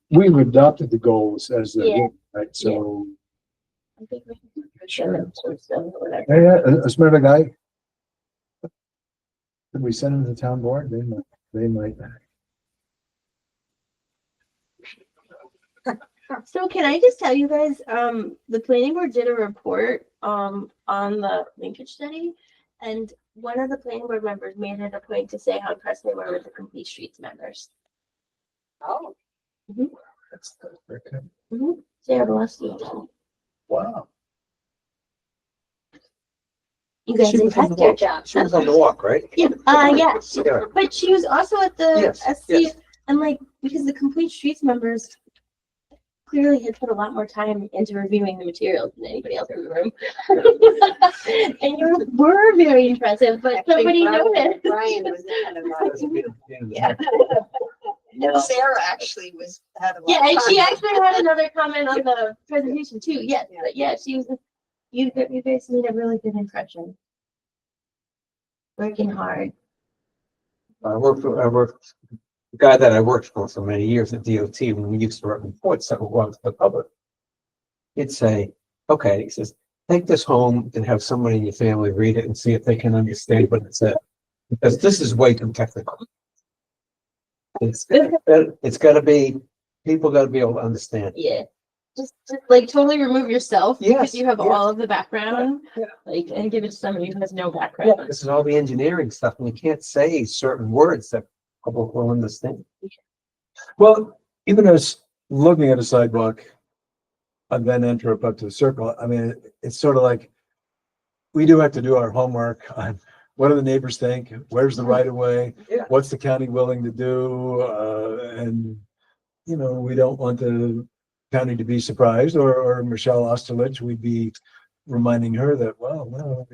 we've adopted the goals as the, Yeah. right, so, I think we can send them to them or whatever. yeah, a smart guy. Did we send them to the town board? They might. So can I just tell you guys, the planning board did a report, on the linkage study. And one of the planning board members made it a point to say how impressed they were with the Complete Streets members. Oh, That's very good. Sarah Valesky. Wow. You guys She was on impressed the her walk. job. She was on the walk, right? Yeah, yeah, Yeah. but she was also at the Yes, SC, yes. and like, because the Complete Streets members clearly had put a lot more time into reviewing the materials than anybody else in the room. And you were very impressive, but somebody noticed. Brian was ahead of us. Yeah. And Sarah actually had a lot. Yeah, of and she time. actually had another comment on the presentation too, yes, but yeah, she was, you guys made a really good impression. Working hard. The guy that I worked for many years at DOT, when we used to write reports that were going to the public, he'd say, okay, he says, take this home and have somebody in your family read it and see if they can understand what it said. Because this is way too technical. It's gotta be, people gotta be able to understand. Yeah. Just like totally remove yourself because Yes, you have yes. all of the background, Yeah. like, and give it to somebody who has no background. This is all the engineering stuff, and you can't say certain words that people will understand. Well, even as looking at a sidewalk, and then enter up to the circle, I mean, it's sort of like, we do have to do our homework on what do the neighbors think, where's the right of way? Yeah. What's the county willing to do? And, you know, we don't want the county to be surprised, or Michelle Osterlich, we'd be reminding her that, well, no,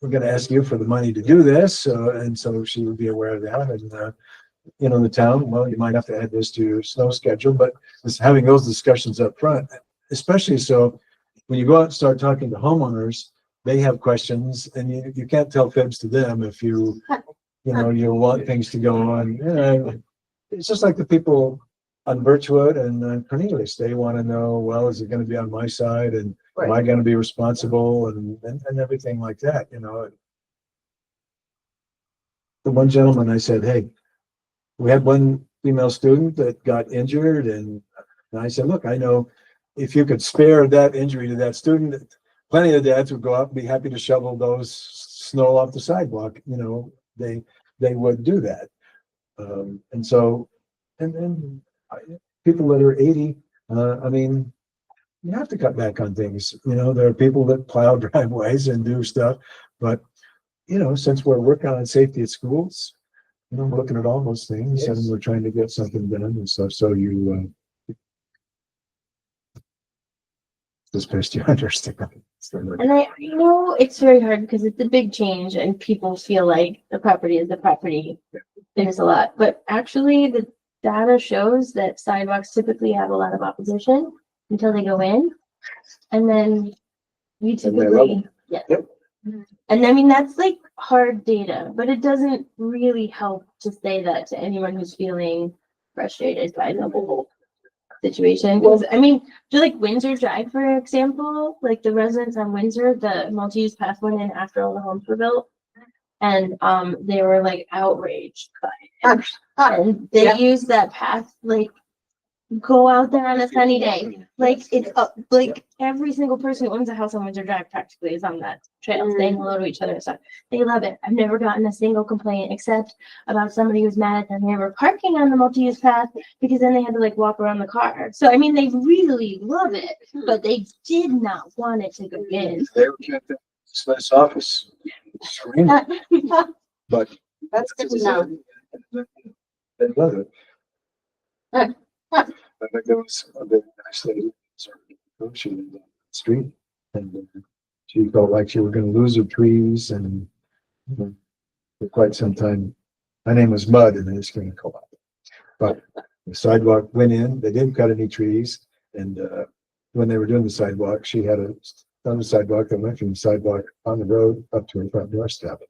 we're gonna ask you for the money to do this, and so she would be aware of that, and, you know, the town, well, you might have to add this to your snow schedule, but just having those discussions up front, especially so when you go out and start talking to homeowners, they have questions, and you can't tell fibs to them if you know, you want things to go on. It's just like the people on Birchwood and Cornelius, they want to know, well, is it going to be on my side, and am I going to be responsible, and everything like that, you know. The one gentleman, I said, hey, we had one female student that got injured, and I said, look, I know if you could spare that injury to that student, plenty of dads would go out and be happy to shovel those snow off the sidewalk, you know, they would do that. And so, and people that are 80, I mean, you have to cut back on things, you know, there are people that plow driveways and do stuff, but, you know, since we're working on safety at schools, you know, we're looking at all those things, and we're trying to get something done and stuff, so you, this past you understand. And I know it's very hard because it's a big change and people feel like the property is the property. There's a lot, but actually the data shows that sidewalks typically have a lot of opposition until they go in. And then we And they love typically, yeah. Yep. And I mean, that's like hard data, but it doesn't really help to say that to anyone who's feeling frustrated by the whole situation. Because I mean, just like Windsor Drive, for example, like the residents on Windsor, the multi-use path went in after all the homes were built. And they were like outraged by it. And they Yeah. used that path, like go out there on a sunny day. Like it's up, like every single person who owns a house on Windsor Drive practically is on that trail, saying hello to each other and stuff. They love it. I've never gotten a single complaint except about somebody who's mad at them. They were parking on the multi-use path because then they had to like walk around the car. So I mean, they really love it, but they did not want it to go in. They were kept in this office. Screaming. but. That's good to know. They love it. I think there was a very nice lady, she lived on the street, and she felt like she was gonna lose her trees, and for quite some time, my name was Mud, and they was gonna go up. But the sidewalk went in, they didn't cut any trees, and when they were doing the sidewalk, she had on the sidewalk that went from the sidewalk on the road up to her front doorstep.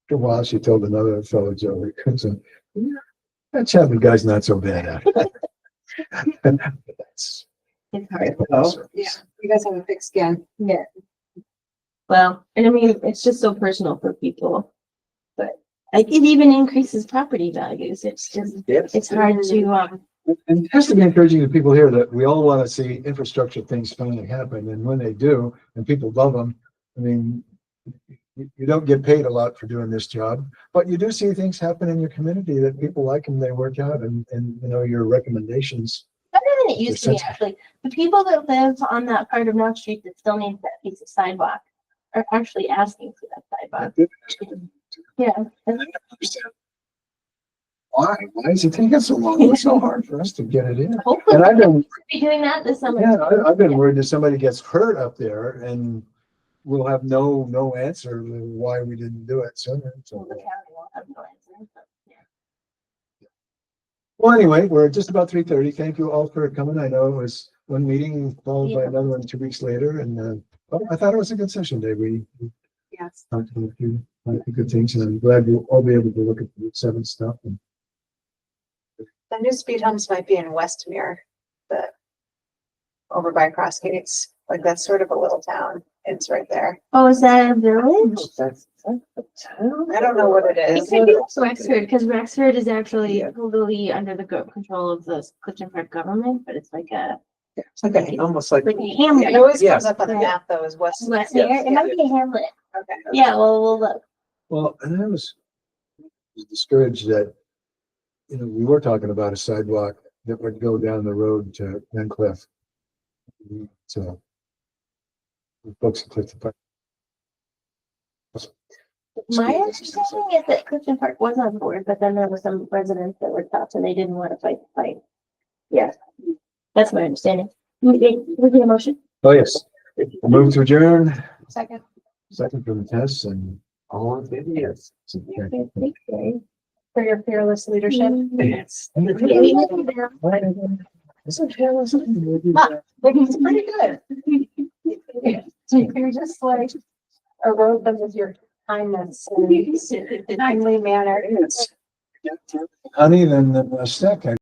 After a while, she told another fellow, Joe, he comes in, that Chapman guy's not so bad at it. That's- It's hard. Yeah, you guys have a thick skin. Yeah. Well, and I mean, it's just so personal for people. But like it even increases property values. It's just, it's hard to, And it has to be encouraging to people here that we all want to see infrastructure things finally happen, and when they do, and people love them, I mean, you don't get paid a lot for doing this job, but you do see things happen in your community that people like and they work out, and you know, your recommendations. better than it used to be, actually. The people that live on that part of North Street that still needs that piece of sidewalk are actually asking for that sidewalk. Yeah. And I don't understand why is it taking so long? It's so hard for us to get it in. Hopefully, And I've been, we'll be doing that this summer. yeah, I've been worried that somebody gets hurt up there and we'll have no answer to why we didn't do it sooner. Well, the So, county won't have no answer, but, yeah. well, anyway, we're at just about 3:30. Thank you all for coming. I know it was one meeting followed by Yeah. another one 2 weeks later, and well, I thought it was a good session, Dave. We Yes. talked about a few good things, and I'm glad you'll all be able to look at the Route 7 stuff. And The new speed humps might be in Westmere, the over by Cross Gates. Like that's sort of a little town. It's right there. Oh, is that a village? I don't know what it It is. could be Rexford, because Rexford is actually totally under the control of the Clifton Park government, but it's like a, It's like a, almost like, like a It hamlet. always Yes. comes up on the Yeah. map though as West. West here. It might be a hamlet. Okay. Yeah, well, we'll look. well, and I was discouraged that, you know, we were talking about a sidewalk that would go down the road to Glencliff. So the folks at Clifton Park. My understanding is that Clifton Park was on board, but then there were some residents that were tough and they didn't want to fight the fight. Yeah, that's my understanding. Would be a motion? Oh, yes. Move to adjourn. Second. Second from Tess and all in favor, yes. Okay. For your fearless leadership. Yes. It's pretty good. You're just like erode them with your kindness and timely manner. Honey, then a stack.